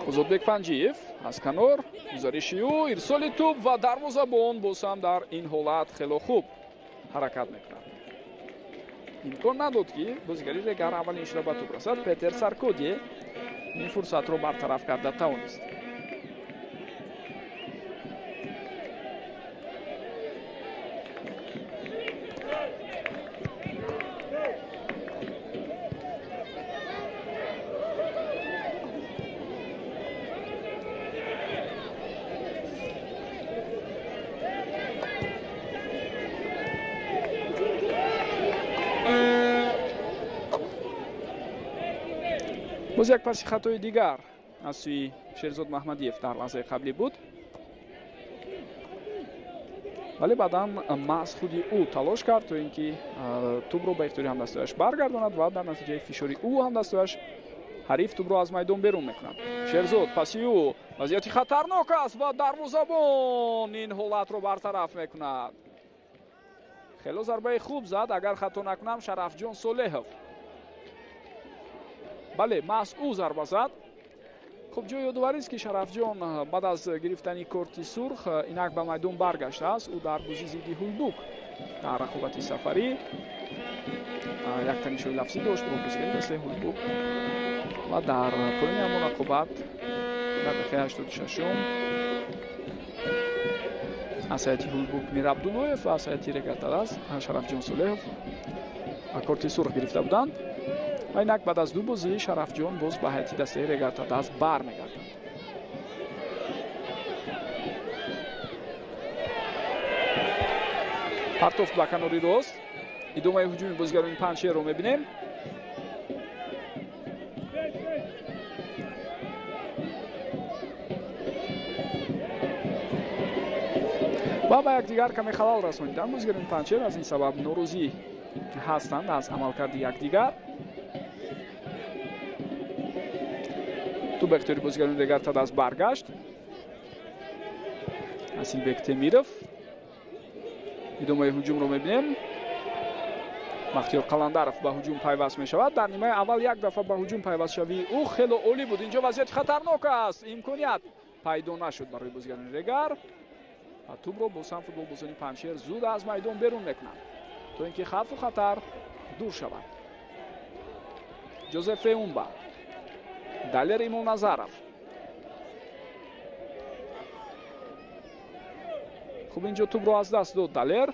озодбек Панҷиев аз канор гузариши ӯ ирсоли тӯб ва дарвозабон боз ҳам дар ин ҳолат хело хуб ҳаракат мекунад. имкон надод ки бозигари Регар аввалин шуда ба тӯб расад. Петер Саркодие ин фурсатро бартараф карда тавонист. боз як паси хатои дигар аз сӯи Шерзод Маҳмадиев дар лаҳзаи қаблӣ буд, вале баъдан маҳз худи ӯ талош кард то ин ки тӯбро ба ихтиёри ҳамдастояш баргардонад ва дар натиҷаи фишори ӯ ҳамдастояш ҳариф тӯбро аз майдон берун мекунад. Шерзод паси ӯ вазъияти хатарнок аст ва дарвозабон ин ҳолатро бартараф мекунад. хело зарбаи хуб зад, агар хато накунам Шарафҷон Солеҳов. бале маҳз ӯ зарба зад. хуб ҷои ёдоварист ки Шарафҷон баъд аз гирифтани корти сурх инак ба майдон баргаштааст. ӯ дар бозии зидди Ҳулбук дар рақобати сафарӣ як танишҳои лафзӣ дошт бо бозигари дастаи Ҳулбук ва дар поёни ҳамон рақобат дар дақиқаи 86 аз ҳайати Ҳулбук Мир Абдуллоев ва аз ҳайати Регар Тадас Шарафҷон Солеҳов корти сурх гирифта буданд. ва инак баъд аз ду бозӣ Шарафҷон боз ба ҳайати дастаи Регарта даст бармегардад. партофт ба канори рост, идомаи ҳуҷуми бозигарони Панчерро мебинем. ва ба якдигар каме халал расонидан бозигарони Панчер аз ин сабаб норӯзӣ ҳастанд аз амалкарди якдигар. ту ба ихтиёри бозигарони Регарта даст баргашт. Асилбек Темиров идомаи ҳуҷумро мебинем. Махтиёр Қаландаров ба ҳуҷум пайваст мешавад. дар нимаи аввал як дафъа ба ҳуҷум пайвастшавии ӯ хело олӣ буд. инҷо вазъияти хатарнок аст. имконият пайдо нашуд барои бозигарони Регар. ва тӯбро боз ҳам футболбозони Панчер зуд аз майдон берун мекунанд то ин ки хавфу хатар дур шавад. Ҷозеф Феумба, Далер Имомназаров. хуб инҷо тӯбро аз даст дод Далер.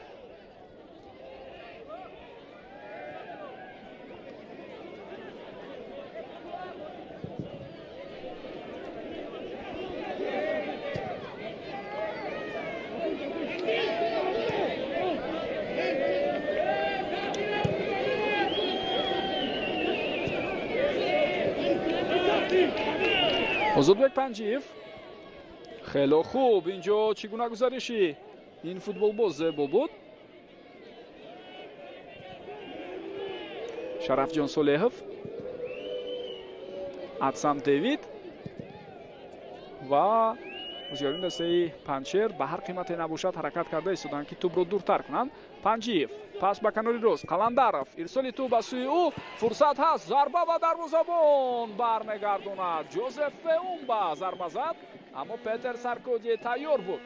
озодбек Панҷиев. хело хуб. инҷо чӣ гуна гузариши ин футболбоз зебо буд. Шарафҷон Солеҳов, Атсам Девид ва бозигарони дастаи Панчер ба ҳар қимате набошад ҳаракат карда истоданд ки тӯбро дуртар кунанд. Панҷиев пас ба канори рост. Қаландаров ирсоли тӯб ба сӯи ӯ. фурсат ҳаст. зарба ба дарвозабон бармегардонад. Ҷозеф Феумба зарба зад, аммо Петер Саркодие тайёр буд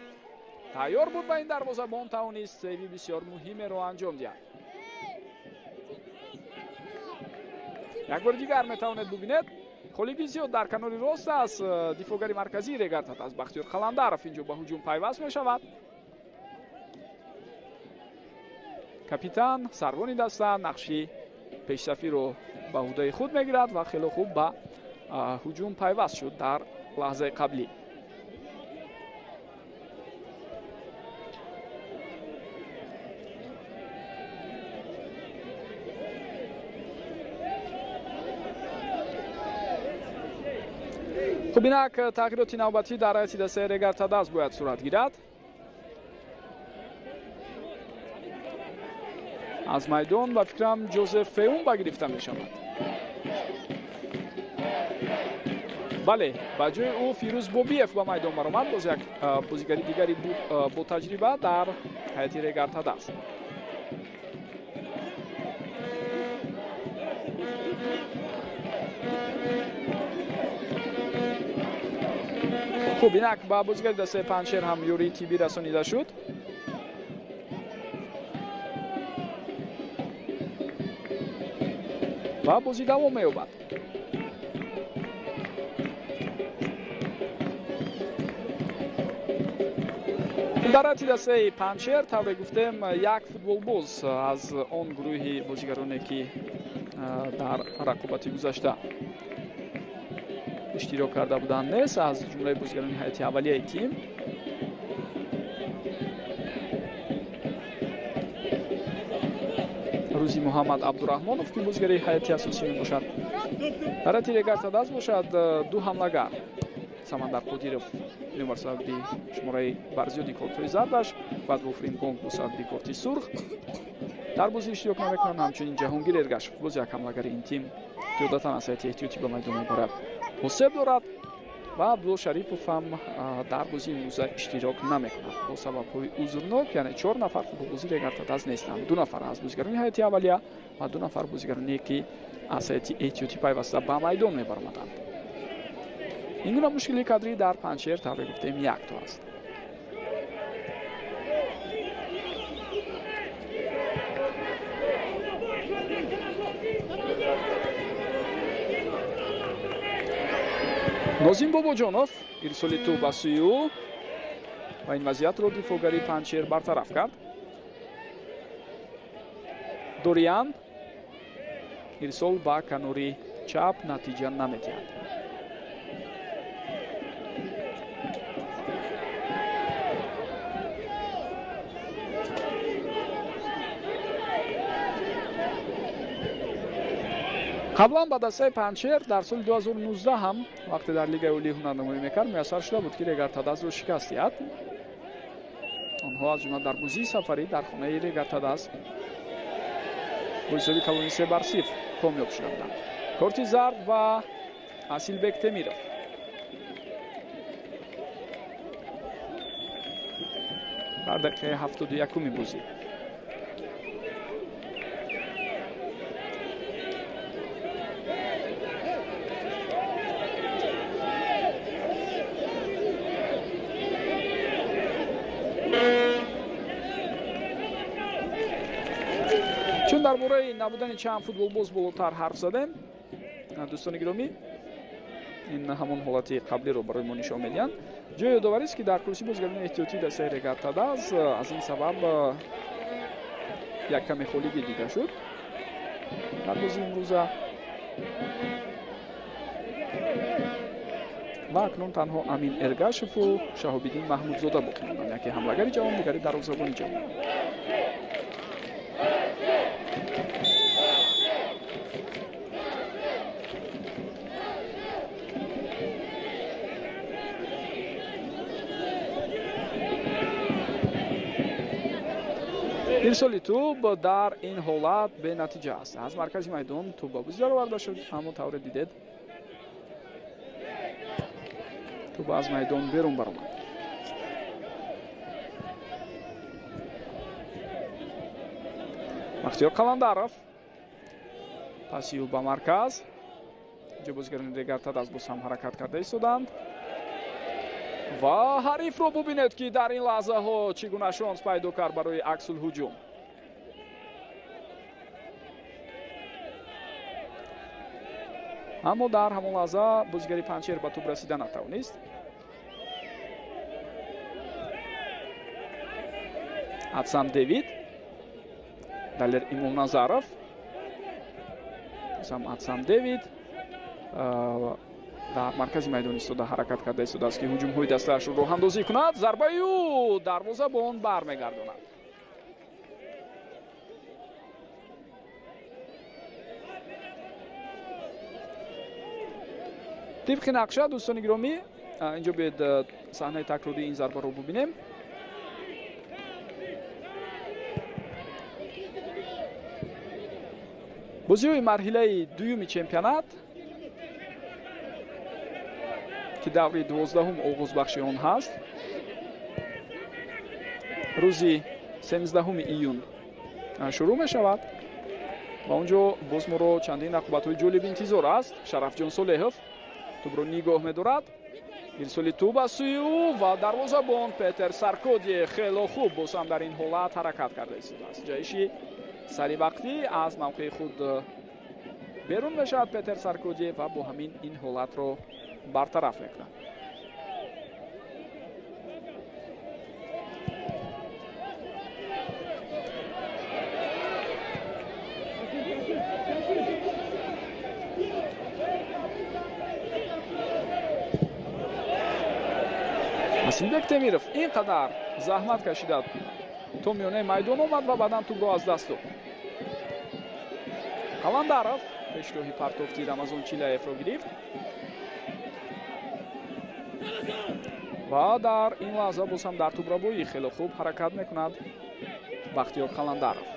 ба ин дарвозабон тавонист сейви бисёр муҳимеро анҷом диҳад. як бори дигар метавонед бубинед холиби зиёд дар канори рост аст. дифоъгари марказии Регарта аст Бахтиёр Қаландаров инҷо ба ҳуҷум пайваст мешавад. капитан сарвони даста нақши пешсафиро ба ӯҳдаи худ мегирад ва хело хуб ба ҳуҷум пайваст шуд дар лаҳзаи қаблӣ. хуб инак тағйироти навбатӣ дар ҳайати дастаи Регарта даст бояд сурат гирад. аз майдон ба фикрам Ҷозеф Феумба гирифта мешавад. бале, ба ҷои ӯ Фирӯз Бобиев ба майдон баромад. боз як бозигари дигари бо таҷриба дар ҳайати Регарта даст. хуб инак ба бозигари дастаи Панчер ҳам ёрии тиббӣ расонида шуд. ва бозӣ давом меёбад. дар ҳайати дастаи Панчер тавре гуфтем як футболбоз аз он гурӯҳи бозигароне ки дар рақобати гузашта иштирок карда буданд нест, аз ҷумлаи бозигарони ҳайати аввалияи тим. рӯзи Муҳаммад Абдураҳмонов ки бозигари ҳайати асосӣ мебошад. дар ҳайати Регарта даст бошад ду ҳамлагар. Самандар Қодиров номер сабаби шумораи барзиёди кортҳои зардаш ва Вофрин Бонг бо сабаби корти сурх дар бозӣ иштирок намекунанд. ҳамчунин Ҷаҳонгир Эргашев боз як ҳамлагари ин тим ки одатан аз ҳайати эҳтиётӣ ба майдон меборад ҳосеб дорад ва Абдулло Шарипов ҳам дар бозии имрӯза иштирок намекунад бо сабабҳои узрнок. яъне 4 нафар футболбози Регарта даст нестанд. 2 нафар аз бозигарони ҳайати аввалия ва 2 нафар бозигароне ки аз ҳайати эҳтиётӣ пайваста ба майдон мебаромаданд. ин гуна мушкили кадрӣ дар Панчер тавре гуфтем якто аст. Нозим Бобоҷонов ирсоли тӯб ба сӯи ӯ ва ин вазъиятро дифоъгари Панчер бартараф кард. Дориан ирсол ба канори чап натиҷа намедиҳад. қаблан ба дастаи Панчер дар соли 2019 ҳам вақте дар Лигаи Олии ҳунарнамоӣ мекард муяссар шуда буд ки Регар Тадазро шикаст диҳад. онҳо аз ҷумла дар бозии сафарӣ дар хонаи Регар Тадаз бо ҳисоби калони 3-0 комёб шуда буданд. корти зард ва Асилбек Темиров. дар дақиқаи 71 бозӣ. чун дар бораи набудани чанд футболбоз болотар ҳарф задем, дӯстони гиромӣ, ин ҳамон ҳолати қаблиро барои мо нишон медиҳанд. ҷои ёдоварист ки дар курсии бозигарони эҳтиётии дастаи Регар Тадаз аз ин сабаб як каме холигӣ дида шуд дар бозии имрӯза ва акнун танҳо Амин Эргашеву Шаҳобиддин Маҳмудзода боқӣ монанд, яке ҳамлагари ҷавон, дигари дарвозабони ҷавон. ирсоли тӯб дар ин ҳолат бенатиҷа аст. аз маркази майдон тӯб ба бузӣ бароварда шуд, аммо тавре дидед тӯб аз майдон берун баромад. Бахтиёр Қаландаров пасию ба марказ. ҷо бозигарони Регар Тадаз боз ҳам ҳаракат карда истоданд ва ҳарифро бубинед ки дар ин лаҳзаҳо чӣ гуна шонс пайдо кард барои аксул ҳуҷум. аммо дар ҳамон лаҳза бозигари Панчер ба тӯб расида натавонист. Атсам Девид, Далер Имомназаров, Атсам Девид дар маркази майдон истода ҳаракат карда истодааст ки ҳуҷумҳои дастаашро роҳандозӣ кунад. Зарбаю дарвозабон бармегардонад. тибқи нақша, дӯстони гиромӣ, инҷо биёед саҳнаи такрории ин зарбаро бубинем. бозиҳои марҳилаи дуюми чемпионат ки даври 12-ум оғозбахши он ҳаст, рӯзи 13 июн шурӯъ мешавад ва онҷо боз моро чандин рақобатҳои ҷолиб интизор аст. Шарафҷон Солеҳов тӯбро нигоҳ медорад. ирсоли тӯб аз сӯи ӯ ва дарвозабон Петер Саркодие хело хуб боз ҳам дар ин ҳолат ҳаракат карда истодааст. ҷаиши саривақтӣ аз мавқеи худ берун мешавад Петер Саркодие ва бо ҳамин ин ҳолатро бартараф мекунад. Асилбек Темиров ин қадар заҳмат кашида то миёнаи майдон омад ва баъдан тӯбро аз даст дод. Қаландаров пешроҳи партофти Рамазон Чилаевро гирифт ва дар ин лаҳза боз ҳам дар тӯбрабоӣ хело хуб ҳаракат мекунад Бахтиёр Қаландаров.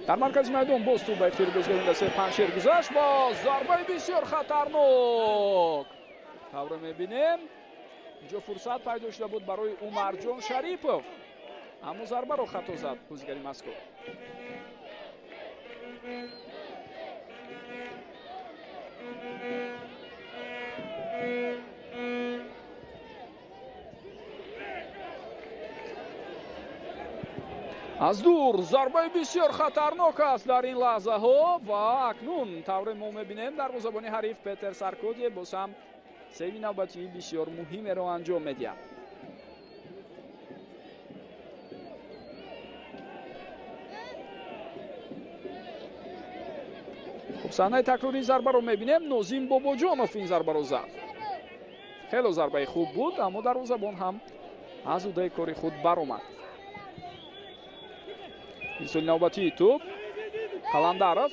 дар маркази майдон боз тӯб ба ихтиёри бозигарони дастаи Панчер гузашт ва зарбаи бисёр хатарнок. тавре мебинем инҷо фурсат пайдо шуда буд барои Умарҷон Шарипов, аммо зарбаро хато зад бозигари мазкур. аз дур зарбаи бисёр хатарнок аст дар ин лаҳзаҳо ва акнун тавре мо мебинем дарвозабони ҳариф Петер Саркодие боз ҳам сейви навбатии бисёр муҳимеро анҷом медиҳад. صحنه تکراری ضربه رو میبینیم. نوزیم باباجانوف این ضربه رو زد. خیلی ضربه خوب بود، اما دروازه‌بان هم از اودای کاری خود برآمد. این نوبتی توپ قلندرов.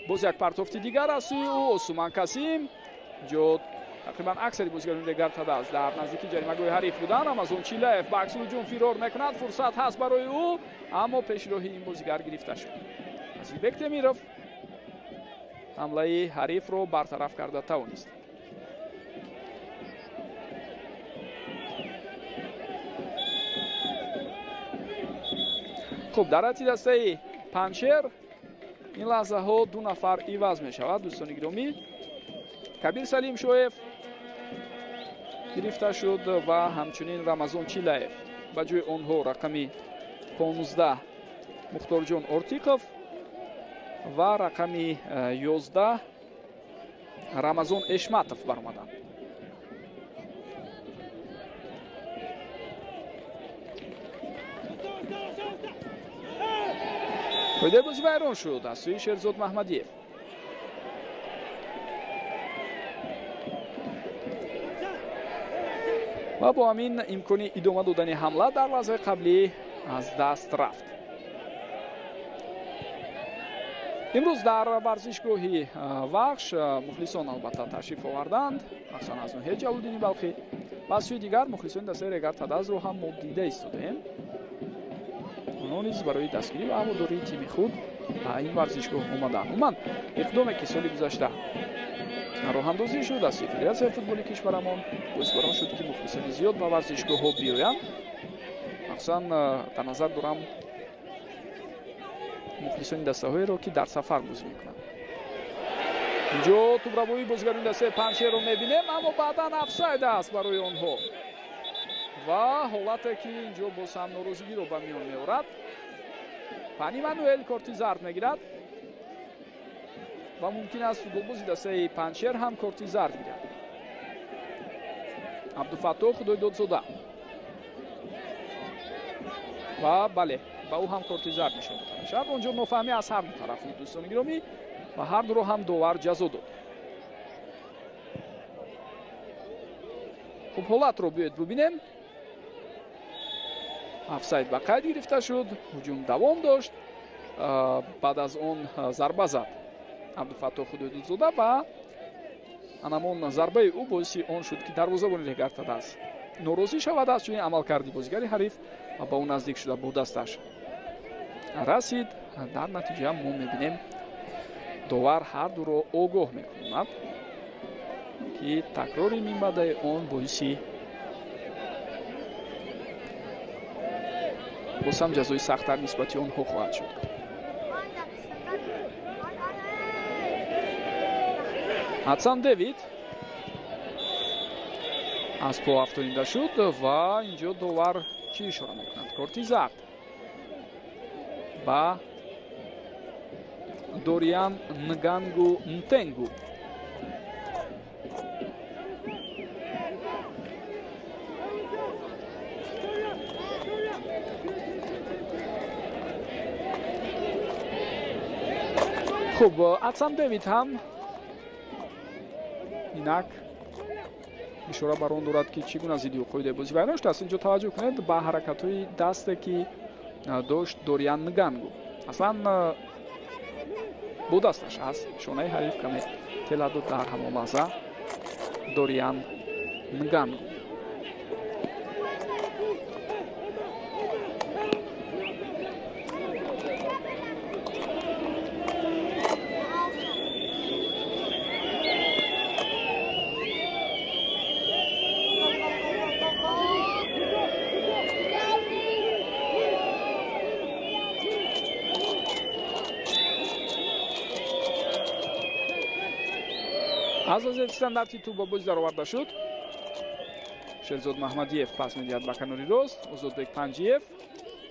باز یک پرتافتی دیگر از سوی او اسومان کاسیم. جو تقریبا اکثری بازیکنان دیگر تداز در نزدیکی جریمه‌گاه حریف بودند. اما از اون چیلف به عکس هجوم فرار میکند. فرصت هست برای او، اما پیشروی این بازیگر گرفته شد. اسیلبک تمیرов حمله حریف رو برطرف کرده توانست. خب در حتی دسته پنچر این لحظه ها دو نفر ایواز می شود. دوستان گرامی، کبیر سلیم شویف گرفته شد و همچنین رمضان چیلایف. به جای آنها رقمی 15 مختارجان ارتیقوف و رقمی 11 رمضان اشماتوف برآمدند. پایده بازی ویران شد از سوی شهرزاد محمدیف. و با همین امکانی ادامه دادن حمله در لحظه قبلی از دست رفت. امروز در ورزشگاهی وخش مخلصان البته تشریف آوردند، مخصوصا از ناحیه جلال‌الدین بلخی. و از سوی دیگر مخلصان دسته رگر تدز رو هم ما دیده ایستادیم. آنها نیز برای دستگیری و هواداری تیم خود به این ورزشگاه آمدند. عموما اقدامی که سال گذشته راه اندازی شد از فدراسیون فوتبال کشورمان باعث شد که مخلصان زیاد به ورزشگاه ها بیایند. مخصوصا در نظر دارم مخلصان دسته هایی را که در سفر بازی میکنند. اینجا توپروایی بازیگران دسته پنچر رو میبینیم، اما بعدا افساید است برای آنها و حالتی که اینجا باز هم ناراضگی رو به میان میآورد. پانی مانوئل کارت زرد میگیرد و ممکن است فوتبالبازی دسته پنچر هم کارت زرد گیرد. عبدالفتاح خدایدادزاده و بله با او هم کارت زرد نشان داده شد. اونجا نفهمی از هر دو طرف بود دوستان گرامی و هر دو رو هم داور جزا داد. خب حالت رو بیاید ببینیم. افساید به قید گرفته شد، هجوم دوام داشت، بعد از اون ضربه زد عبدالفتاح خدایدادزاده و انمان ضربه او باعث آن شد که دروازه‌بان لگر تدز ناراضی شود از چنین عملکردی بازیگر حریف و با او نزدیک شده با دستش رسید. در نتیجه ما میبینیم داور هر دو رو آگاه میکند که تکراری میباده آن باعثی باز هم جزای سخت‌تر نسبتی آنها خواهد شد. هاتسان دیوید از پا افتاده شد و اینجا داور چی اشاره میکند؟ کارت زرد با دوریان نگانگو نتنگو. خب هاتسان دیوید هم اینک اشاره بر آن دارد که چگونه ضد قاعده بازی بیان شد. اینجا توجه کنید به حرکت‌های دستی که داشت دوریان نگانگو. اصلا با دستش از شانه حریف کمی تلا داد در همان لحظه دوریان نگانگو. از استانداردی تو با بازی در آورده شد. شهرزاد محمدیف پس میدهد به کناری راست. ازادبک پنجیف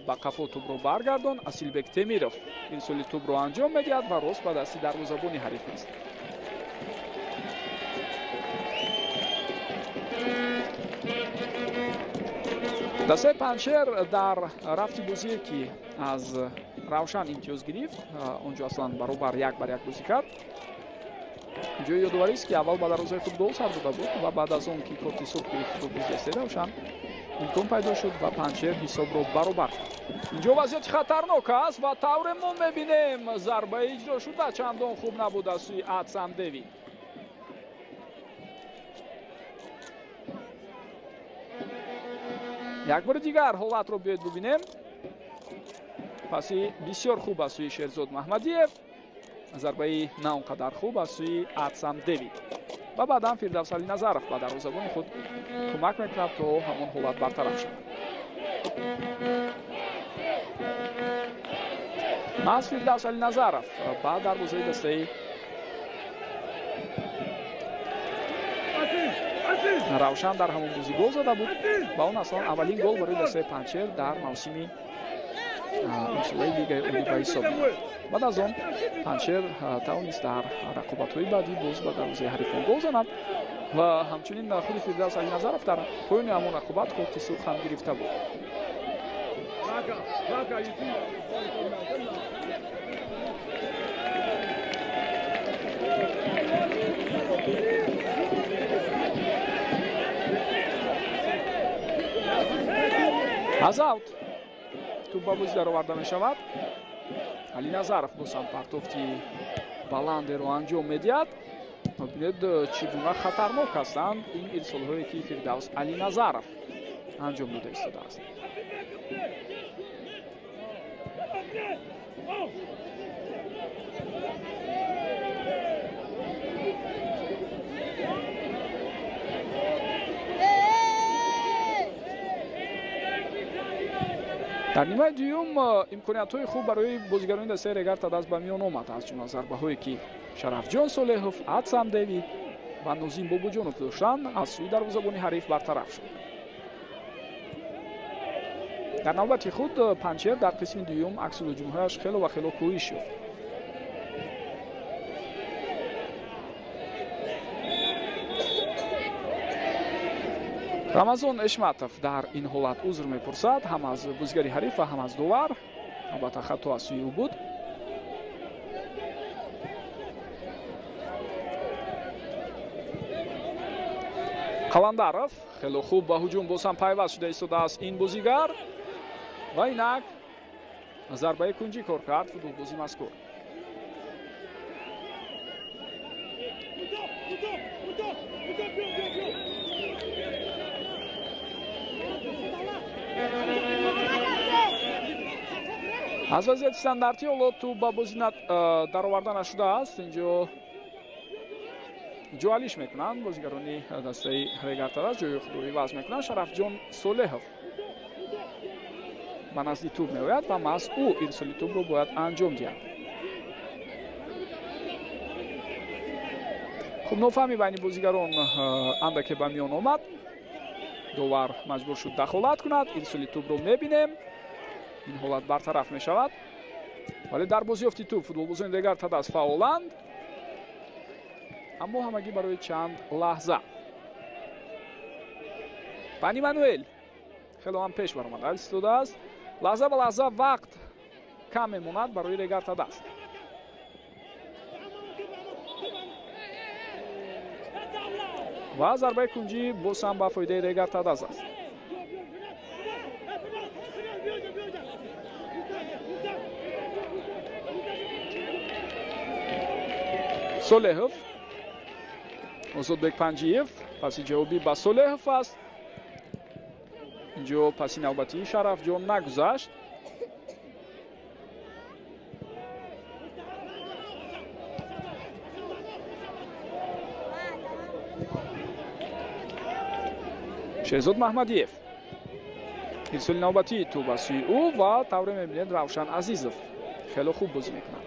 با قفا توپ رو برگردان. اسیلبک تمیرov این سولی توپ رو انجام میدهد و راست به دستی دروازه‌بان حریف است. دسته پنچر در رفت بازی که از равшан имтиёз гирифт. Онҷо аслан баробар 1 бар 1 бозӣ кард. Инҷо ёдоварист ки аввал ба дарвозаи худ гол сар дода буд ва баъд аз он ки корти сурхи футболбози истеда равшан имкон пайдо шуд ва Панчер ҳисобро баробар кард. Инҷо вазъияти хатарнок аст ва тавре мо мебинем зарбаи иҷро шуда чандон хуб набуд аз сӯи Атсам Девид. як бори дигар ҳолатро биёед бубинем. паси бисёр хуб аз сӯи Шерзод Маҳмадиев, зарбаи на он қадар хуб аз сӯи Атсам Девид ва баъдан Фирдавс Алиназаров ба дарвозабони худ кӯмак мекунад то ҳамон ҳолат бартараф шавад. маҳз Фирдавс Алиназаров ба дарвозаи дастаи равшан дар ҳамон бозӣ гол зада буд ва он аслан аввалин гол барои дастаи Панчер дар мавсими имсолаи Лигаи Олӣ ба ҳисоб меояд. баъд аз он Панчер тавонист дар рақобатҳои баъдӣ боз ба дарвозаи ҳарифон гол занад ва ҳамчунин худи Фирдавс Алиназаров дар поёни ҳамон рақобат корти сурх ҳам гирифта буд. аз аут туп ба бозӣ дароварда мешавад. Алиназаров бозам партофти баландеро анҷом медиҳад. бинед чӣ гуна хатарнок ҳастанд ин ирсолҳое ки Фирдавс Алиназаров анҷом дода истодааст. дар нимаи дуюм имкониятҳои хуб барои бозигарони дастаи Регартадас ба миён омад аз ҷумла зарбаҳое ки Шарафҷон Солеҳов, Атсам Девид ва Нозим Бобоҷонов доштанд аз сӯи дарвозабони ҳариф бартараф шуд. дар навбати худ Панчер дар қисми дуюм аксулҳуҷумҳояш хело ва хело коҳиш ёфт. Рамазон Эшматов дар ин ҳолат узр мепурсад ҳам аз бозигари ҳариф ва ҳам аз довар. албатта хато аз сӯи ӯ буд. Қаландаров хело хуб ба ҳуҷум боз ҳам пайваст шуда истодааст ин бозигар ва инак зарбаи кунҷӣ кор кард футболбози мазкур. аз вазъияти стандартӣ ҳоло туп ба бозӣ дароварда нашудааст. инҷо ҷуалиш мекунанд бозигарони дастаи Регартадас, ҷои худро иваз мекунанд. Шарафҷон Солеҳов ба назди туп меояд ва маҳз ӯ ирсоли тупро бояд анҷом диҳад. хуб, нофаҳмӣ байни бозигарон андаке ба миён омад. довар маҷбур шуд дахолат кунад. ирсоли тупро мебинем. ин ҳолат бартараф мешавад. вале дар бозёфти туп футболбозони Регартадас фаъоланд, аммо ҳамагӣ барои чанд лаҳза. Бани Мануэл хело ҳам пеш баромада истодааст. лаҳза ба лаҳза вақт кам мемонад барои Регартадас. ва зарбаи кунҷӣ боз ҳам ба фоидаи Регартадас аст. Солеҳов, Озодбек Панҷиев, паси ҷавобӣ ба Солеҳов аст. инҷо паси навбатии Шарафҷон нагузашт. Шерзод Маҳмадиев, ирсоли навбатии туп ба сӯи ӯ ва тавре мебинед Равшан Азизов хело хуб бозӣ мекунад.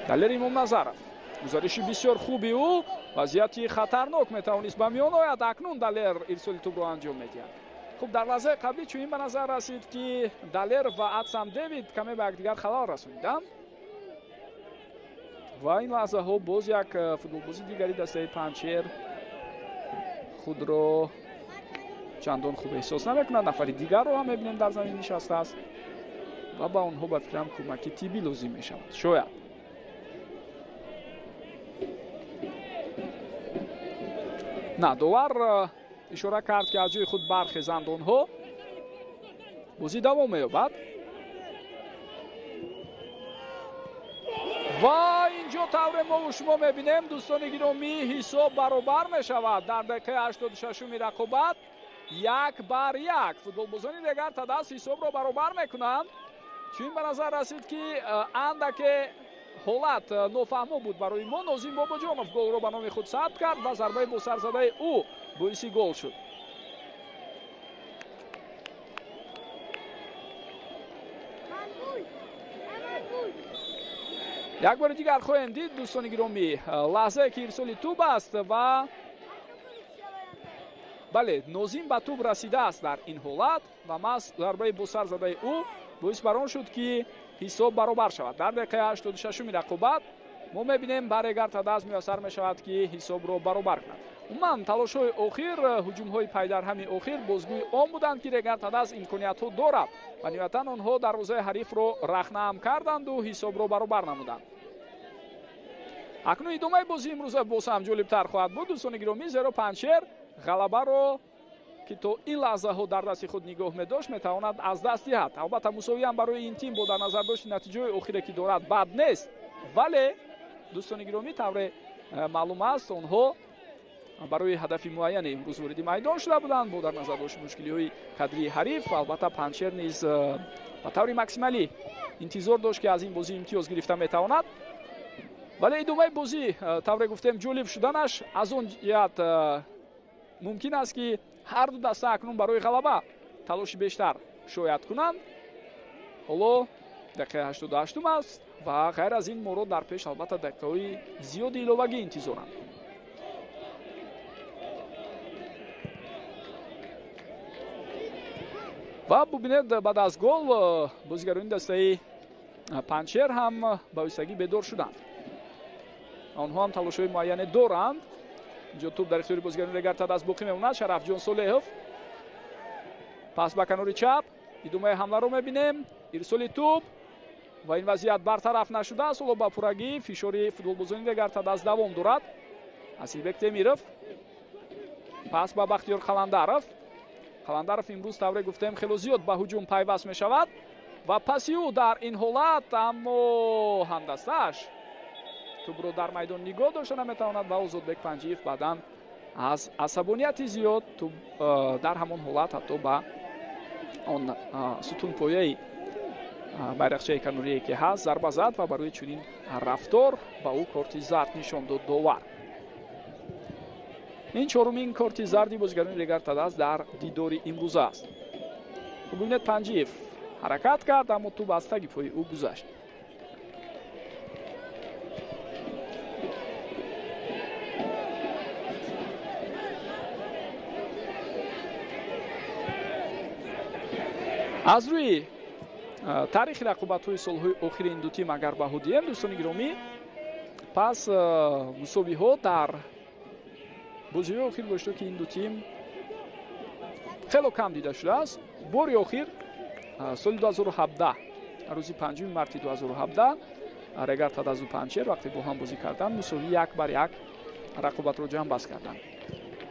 Далер Имомназаров, гузариши бисёр хуби ӯ, вазъияти хатарнок метавонист ба миён ояд. акнун Далер ирсоли тупро анҷом медиҳад. хуб, дар лаҳзаи қаблӣ чунин ба назар расид ки Далер ва Атсам Девид каме ба якдигар халал расониданд ва ин лаҳзаҳо боз як футболбози дигари дастаи Панчер худро чандон хуб эҳсос намекунад. нафари дигарро ҳам мебинем дар замин нишастааст. ва ба онҳо ба фикрам кӯмаки тиббӣ лозим мешавад. шояд на довар ишора кард ки аз ҷои худ бархезанд онҳо. бозӣ давом меёбад ва инҷо тавре мо шумо мебинем дӯстони гиромӣ ҳисоб баробар мешавад дар дақиқаи 86-уми рақобат 1-1. футболбозони Регар Тадас ҳисобро баробар мекунанд. чун ба назар расид ки андаке ҳолат нофаҳмо буд барои мо. Нозим Бобоҷонов голро ба номи худ сабт кард ва зарбаи бо сарзадаи ӯ боиси гол шуд. як бори дигар хоҳем дид дӯстони гиромӣ лаҳзае ки ирсоли тӯб аст ва бале Нозим ба тӯб расидааст дар ин ҳолат ва мас зарбаи бо сарзадаи ӯ боис бар он шуд ки ҳисоб баробар шавад. дар дақиқаи 86-уми рақобат мо мебинем ба Регар Тадас муяссар мешавад ки ҳисобро баробар кунад. умуман талошҳои охир, ҳуҷумҳои пайдарҳами охир бозгӯи он буданд ки Регар Тадас имкониятҳо дорад ва ниҳоятан онҳо дарвозаи ҳарифро рахнаам карданду ҳисобро баробар намуданд. акнун идомаи бозии имрӯза боз ҳам ҷолибтар хоҳад буд дӯстони гиромӣ, зеро Панҷшер ғалабаро ки то ин лаҳзаҳо дар дасти худ нигоҳ медошт метавонад аз даст диҳад. албатта мусовиам барои ин тим бо дар назар дошти натиҷаҳои охире ки дорад бад нест, вале дӯстони гиромӣ тавре маълум аст онҳо барои ҳадафи муайяне имрӯз вориди майдон шуда буданд бо дар назар дошти мушкилиҳои кадрии ҳариф. албатта Панҷшер низ ба таври максималӣ интизор дошт ки аз ин бозӣ имтиёз гирифта метавонад. вале идомаи бозӣ тавре гуфтем ҷолиб шуданаш аз он ҷиҳат мумкин аст ки ҳар ду даста акнун барои ғалаба талоши бештар шояд кунанд. ҳоло дақиқаи 88 аст ва ғайр аз ин моро дар пеш албатта дақиқаҳои зиёди иловагӣ интизоранд. ва бубинед баъд аз гол бозигарони дастаи Панҷшер ҳам ба оистагӣ бедор шуданд. онҳо ҳам талошҳои муайяне доранд. инҷо тӯб дар ихтиёри бозигарони Регар Тадас боқӣ мемонад. Шарафҷон Солеҳов пас ба канори чап идомаи ҳамларо мебинем. ирсоли тӯб ва ин вазъият бартараф нашудааст. ҳоло ба пуррагӣ фишори футболбозони Регар Тадас давом дорад. Асилбек Темиров пас ба Бахтиёр Қаландаров. Қаландаров имрӯз тавре гуфтем хело зиёд ба ҳуҷум пайваст мешавад ва паси ӯ дар ин ҳолат аммо ҳамдастааш тӯбро дар майдон нигоҳ дошта наметавонад ва Озодбек Панҷиев баъдан аз асабонияти зиёд дар ҳамон ҳолат ҳатто ба он сутунпояи байрақчаи канорие ки ҳаст зарба зад ва барои чунин рафтор ба ӯ корти зард нишон дод довар. ин чорумин корти зарди бозигарони Регар Тадас дар дидори имрӯза аст. бубинед Панҷиев ҳаракат кард аммо тӯб аз таги пои ӯ гузашт. аз рӯи таърихи рақобатҳои солҳои охири ин ду тим агар баҳо диҳем дӯстони гиромӣ, пас мусовиҳо дар бозиҳои охир бошто ки ин ду тим хело кам дида шудааст. бори охир соли 2017 рӯзи 5 марти 2017 Регар Тадасу Панҷшер вақте бо ҳам бозӣ карданд мусови 1-1 рақобатро ҷамъбаст карданд.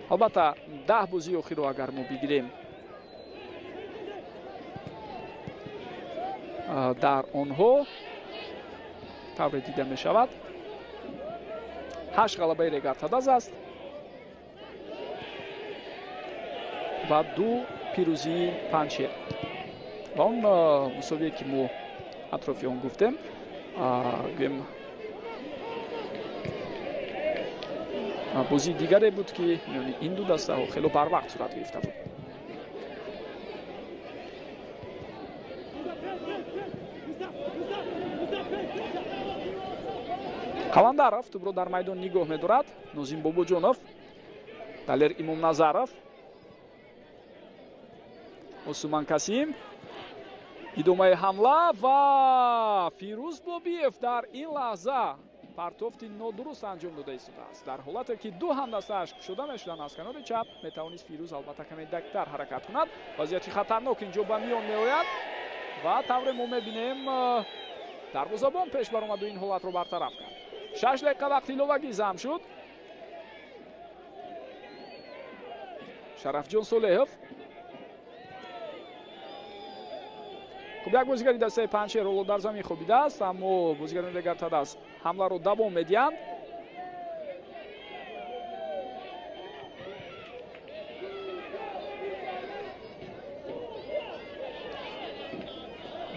албатта 10 бозии охирро агар мо бигирем дар онҳо тавре дида мешавад 8 ғалабаи Регар Тадас аст ва 2 пирӯзии Панҷшер. ва он мусовие ки мо атрофи он гуфтем гӯем бозии дигаре буд ки миёни ин ду дастаҳо хело барвақт сурат гирифта буд. Қаландаров тӯбро дар майдон нигоҳ медорад. Нозим Бобоҷонов, Далер Имомназаров, Осуман Касим, идомаи ҳамла ва Фирӯз Бобиев дар ин лаҳза партофти нодуруст анҷом дода истодааст. дар ҳолате ки ду ҳамдастааш кушода мешуданд аз канори чап метавонист Фирӯз албатта каме дактар ҳаракат кунад. вазъияти хатарнок инҷо ба миён меояд ва тавре мо мебинем дарвозабон пеш баромаду ин ҳолатро бартараф кард. 6 дақиқа вақти иловагӣ зам шуд. Шарафҷон Солеҳов. хуб як бозигари дастаи Панчер ҳоло дар замин хобидааст, аммо бозигарони Регар Тадас ҳамларо давом медиҳанд.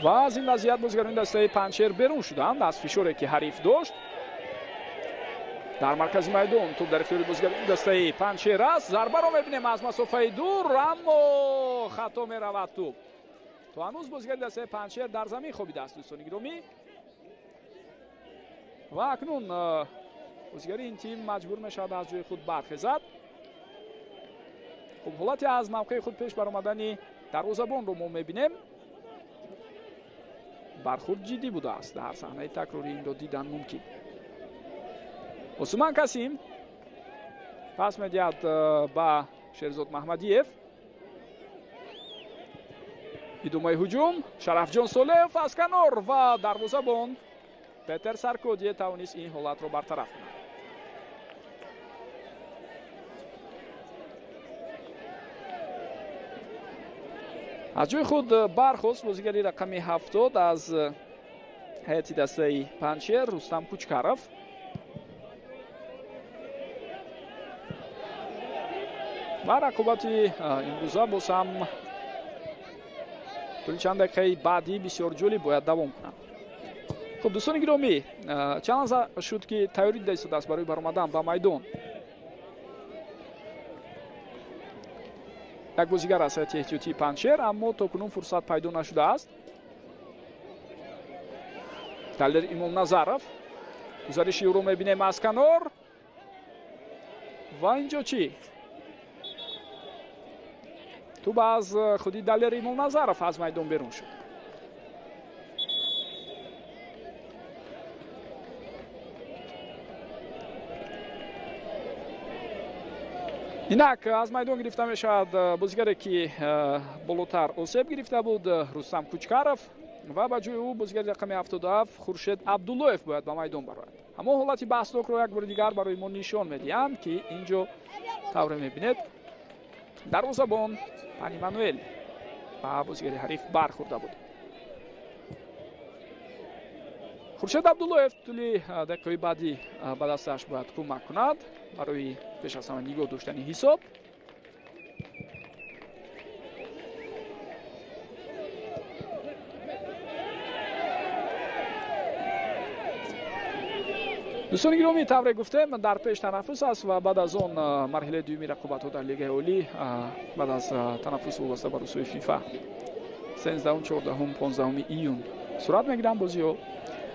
ва аз ин вазъият бозигарони дастаи Панчер берун шуданд аз фишоре ки ҳариф дошт. дар маркази майдон туп дар ихтиёри бозигарони дастаи Панчер аст. Зарбаро мебинем аз масофаи дур, аммо хато меравад туп. то ҳанӯз бозигари дастаи Панчер дар замин хобидааст дӯстони гиромӣ. ва акнун бозигари ин тим маҷбур мешавад аз ҷои худ бархезад. хуб ҳолати аз мавқеи худ пеш баромадани дарвозабонро мо мебинем. бархурд ҷиддӣ будааст. дар саҳнаи такрорӣ инро дидан мумкин. Осман Касим пас медиҳад ба Шерзод Маҳмадиев. идомаи ҳуҷум Шарафҷон Солеҳов аз канор ва дарвозабон Петер Саркодие тавонист ин ҳолатро бартараф кунад. аз ҷои худ бархост бозигари рақами 70 аз ҳайати дастаи Панчер Рустам Кучкаров. ва рақобати имрӯза боз ҳам тӯли чанд дақиқаи баъдӣ бисёр ҷолиб бояд давом кунад. хуб дӯстони гиромӣ, чанд лаҳза шуд ки тайёрӣ дида истодааст барои баромадан ба майдон. як бозигар аз ҳайати эҳтиётии Панчер, аммо то кунун фурсат пайдо нашудааст. Талер Имомназаров гузариши ӯро мебинем аз канор. ва инҷо чӣ? туб аз худи Далер Имомназаров аз майдон берун шуд. инак аз майдон гирифта мешавад бозигаре ки болотар осеб гирифта буд Рустам Кучкаров ва ба ҷои ӯ бозигари рақами 77 Хуршед Абдуллоев бояд ба майдон барояд. ҳамон ҳолати баҳснокро як бори дигар барои мо нишон медиҳанд ки инҷо тавре мебинед дарвозабон Пани Мануэл ба бозигари ҳариф бархӯрда буд. Хуршед Абдуллоев тӯли дақиқаҳои баъдӣ ба дасташ бояд кӯмак кунад барои пеш аз ҳама нигоҳ доштани ҳисоб. дӯстони гиромӣ, тавре гуфтем дар пеш танаффус аст ва баъд аз он марҳилаи дуюми рақобатҳо дар лигаи олӣ баъд аз танаффус вобаста ба рӯзҳои фифа 13, 14, 15 июн сурат мегиранд бозиҳо.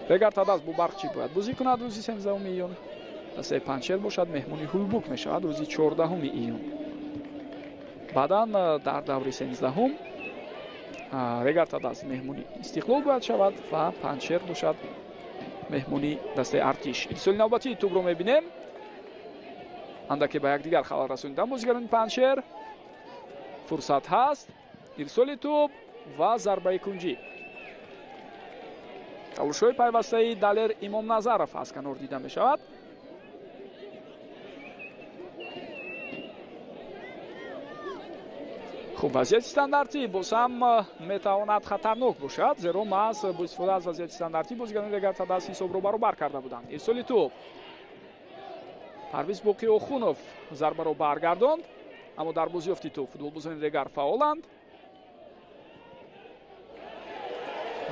Регар Тадас бо Барқчӣ бояд бозӣ кунад рӯзи 13 июн. дастаи Панчер бошад меҳмони Ҳулбук мешавад рӯзи 14 июн. баъдан дар даври 13 Регар Тадас меҳмони Истиқлол бояд шавад ва Панчер бошад меҳмони дастаи Артиш. ирсоли навбатии тӯбро мебинем. андаке ба якдигар халал расонидан бозигарони Панчер. фурсат ҳаст. ирсоли тӯб ва зарбаи кунҷӣ. талошҳои пайвастаи Далер Имомназаров аз канор дида мешавад. хуб вазъияти стандартӣ боз ҳам метавонад хатарнок бошад, зеро маҳз бо истифода аз вазъияти стандартӣ бозигарони Регар Тадас ҳисобро баробар карда буданд. ирсоли тӯб Парвиз Боқиохунов зарбаро баргардонд, аммо дар бозиёфти тӯб футболбозони Регар фаъоланд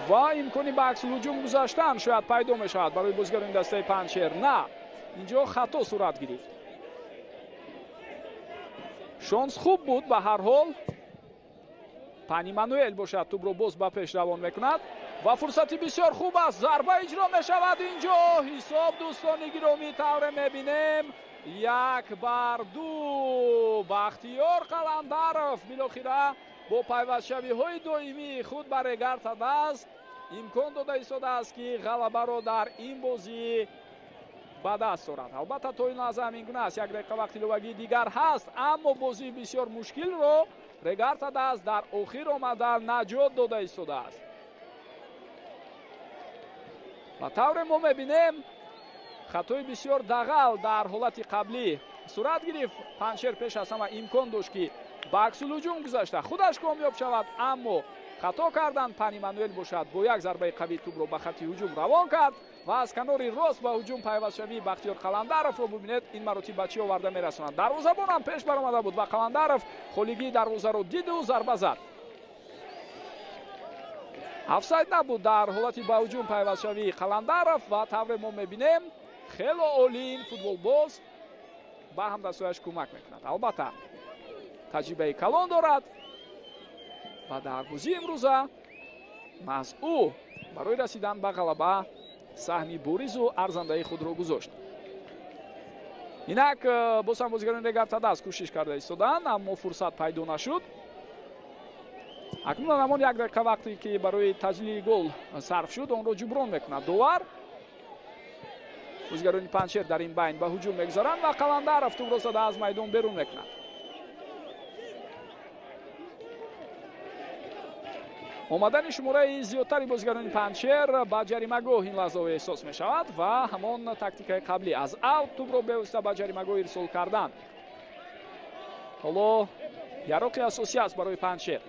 ва имкони ба аксулҳуҷум гузаштан шояд пайдо мешавад барои бозигарони дастаи Панчер. на, инҷо хато сурат гирифт. шонс хуб буд ба ҳар ҳол. Пани Мануэл бошад тӯбро боз ба пеш равон мекунад ва фурсати бисёр хуб аст. зарба иҷро мешавад инҷо. ҳисоб дӯстони гиромӣ тавре мебинем 1-2. Бахтиёр Қаландаров билохира бо пайвастшавиҳои доимии худ ба Регар Тадас имкон дода истодааст ки ғалабаро дар ин бозӣ ба даст орад. албатта то ин лаҳза ҳамин гуна аст. 1 дақиқа вақти иловагии дигар ҳаст, аммо бозии бисёр мушкилро Регар Тадас дар охир омадан наҷот дода истодааст. ва тавре мо мебинем хатои бисёр дағал дар ҳолати қаблӣ сурат гирифт. Панчер пеш аз ҳама имкон дошт ки ба аксулҳуҷум гузашта худаш комёб шавад, аммо хато карданд. Пани Мануэл бошад бо як зарбаи қавӣ тӯбро ба хати ҳуҷум равон кард ва аз канори рост ба ҳуҷум пайвастшавии Бахтиёр Қаландаровро бубинед. Ин маротиб ба чӣ оварда мерасонад? Дарвозабон ҳам пеш баромада буд ва Қаландаров холигии дарвозаро диду зарба зад. офсайд набуд дар ҳолати ба ҳуҷум пайвастшавии Қаландаров ва тавре мо мебинем хело олин футболбоз ба ҳамдастҳояш кӯмак мекунад. албатта таҷрибаи калон дорад ва дар бозии имрӯза маҳз ӯ барои расидан ба ғалаба саҳми боризу арзандаи худро гузошт. инак боз ҳам бозигарони Регар Тадас кӯшиш карда истоданд, аммо фурсат пайдо нашуд. акнун ҳамон 1 дақиқа вақте ки барои таҷлили гол сарф шуд, онро ҷуброн мекунад довар. бозигарони Панчер дар ин байн ба ҳуҷум мегузаранд ва Қаландаров тӯбро зада аз майдон берун мекунад. омадани шумораи зиёдтари бозигарони Панчер ба ҷаримагоҳ ин лаҳзаҳо эҳсос мешавад ва ҳамон тактикаи қаблӣ аз аут тӯбро бевосита ба ҷаримагоҳ ирсол кардан. ҳоло яроқи асосӣ аст барои Панчер.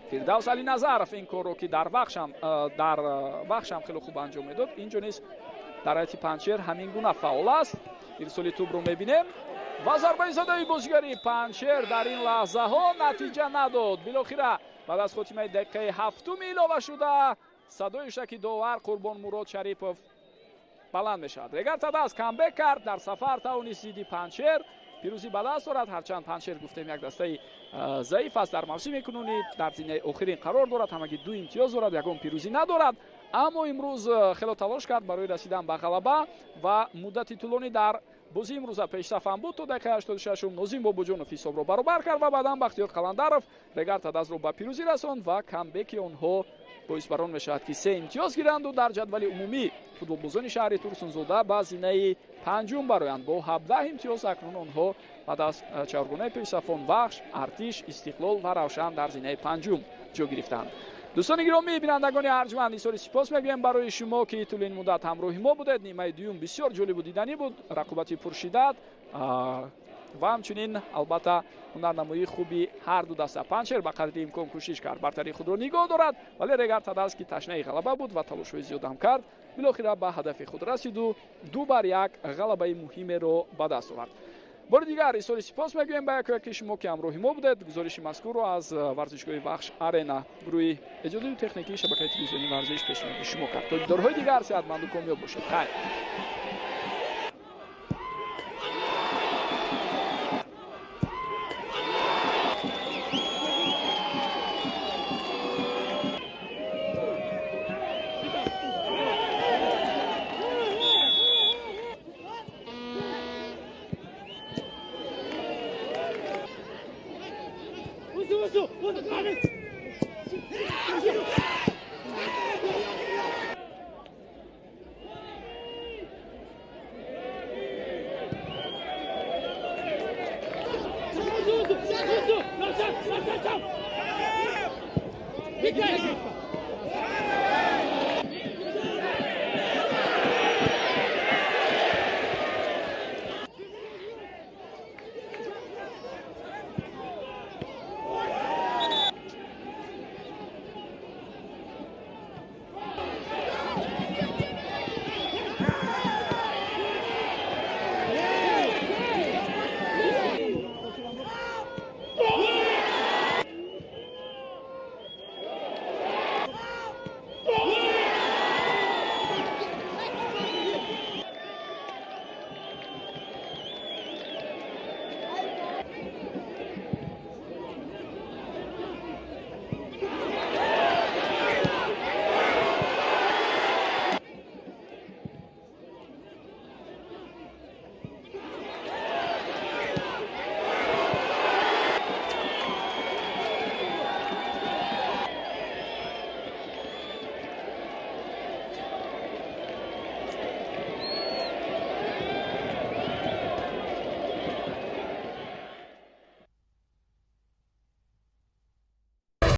Фирдавс Алиназаров ин корро ки дар вахшам хеле хуб анҷом медод, инҷо низ дар ҳайати Панчер ҳамин гуна фаъол аст. ирсоли тӯбро мебинем ва зарбаи задаи бозигари Панчер дар ин лаҳзаҳо натиҷа надод. билохира баъд аз хотимаи дақиқаи 7 илова шуда садои шаки довар Қурбонмурод Шарипов баланд мешавад. Регар Тадас камбек кард, дар сафар тавонист зидди Панчер пирӯзӣ ба даст орад. ҳарчанд Панчер гуфтем як дастаи заиф аст дар мавсими кунунӣ, дар зинаи охирин қарор дорад, ҳамагӣ 2 имтиёз дорад, ягон пирӯзӣ надорад, аммо имрӯз хело талош кард барои расидан ба ғалаба ва муддати тӯлонӣ дар бозии имрӯза пешсафам буд. то дақиқаи 86 Нозим Бобоҷонов ҳисобро баробар кард ва баъдан Бахтиёр Қаландаров Регар Тадасро ба пирӯзӣ расонд ва камбеки онҳо боис барон мешавад ки 3 имтиёз гиранду дар ҷадвали умумӣ футболбозони шаҳри Турсунзода ба зинаи панҷум бароянд бо 17 имтиёз. акнун онҳо баъд аз чаҳоргонаи пешсафон Вахш, Артиш, Истиқлол ва Равшан дар зинаи панҷум ҷо гирифтанд. дӯстони гиромӣ, бинандагони арҷманд, изҳори сипос мегӯем барои шумо ки тӯли ин муддат ҳамроҳи мо будед. нимаи дуюм бисёр ҷолибу диданӣ буд, рақобати пуршиддат ва ҳамчунин албатта ҳунарнамоии хуби ҳарду даста. Панчер ба қадри имкон кӯшиш кард бартари худро нигоҳ дорад, вале Регар Тадас ки ташнаи ғалаба буд ва талошҳои зиёдам кард, билохира ба ҳадафи худ расиду 2-1 ғалабаи муҳимеро ба даст овард. бори дигар изҳори сипос мегӯем ба якояки шумо ки ҳамроҳи мо будед. гузориши мазкурро аз варзишгоҳи Вахш Арена гурӯҳи эҷодию техникии шабакаи телевизионии варзиш пешниҳоди шумо кард. то дидорҳои дигар сеҳатманду комёб бошед. хайр. Vem cá!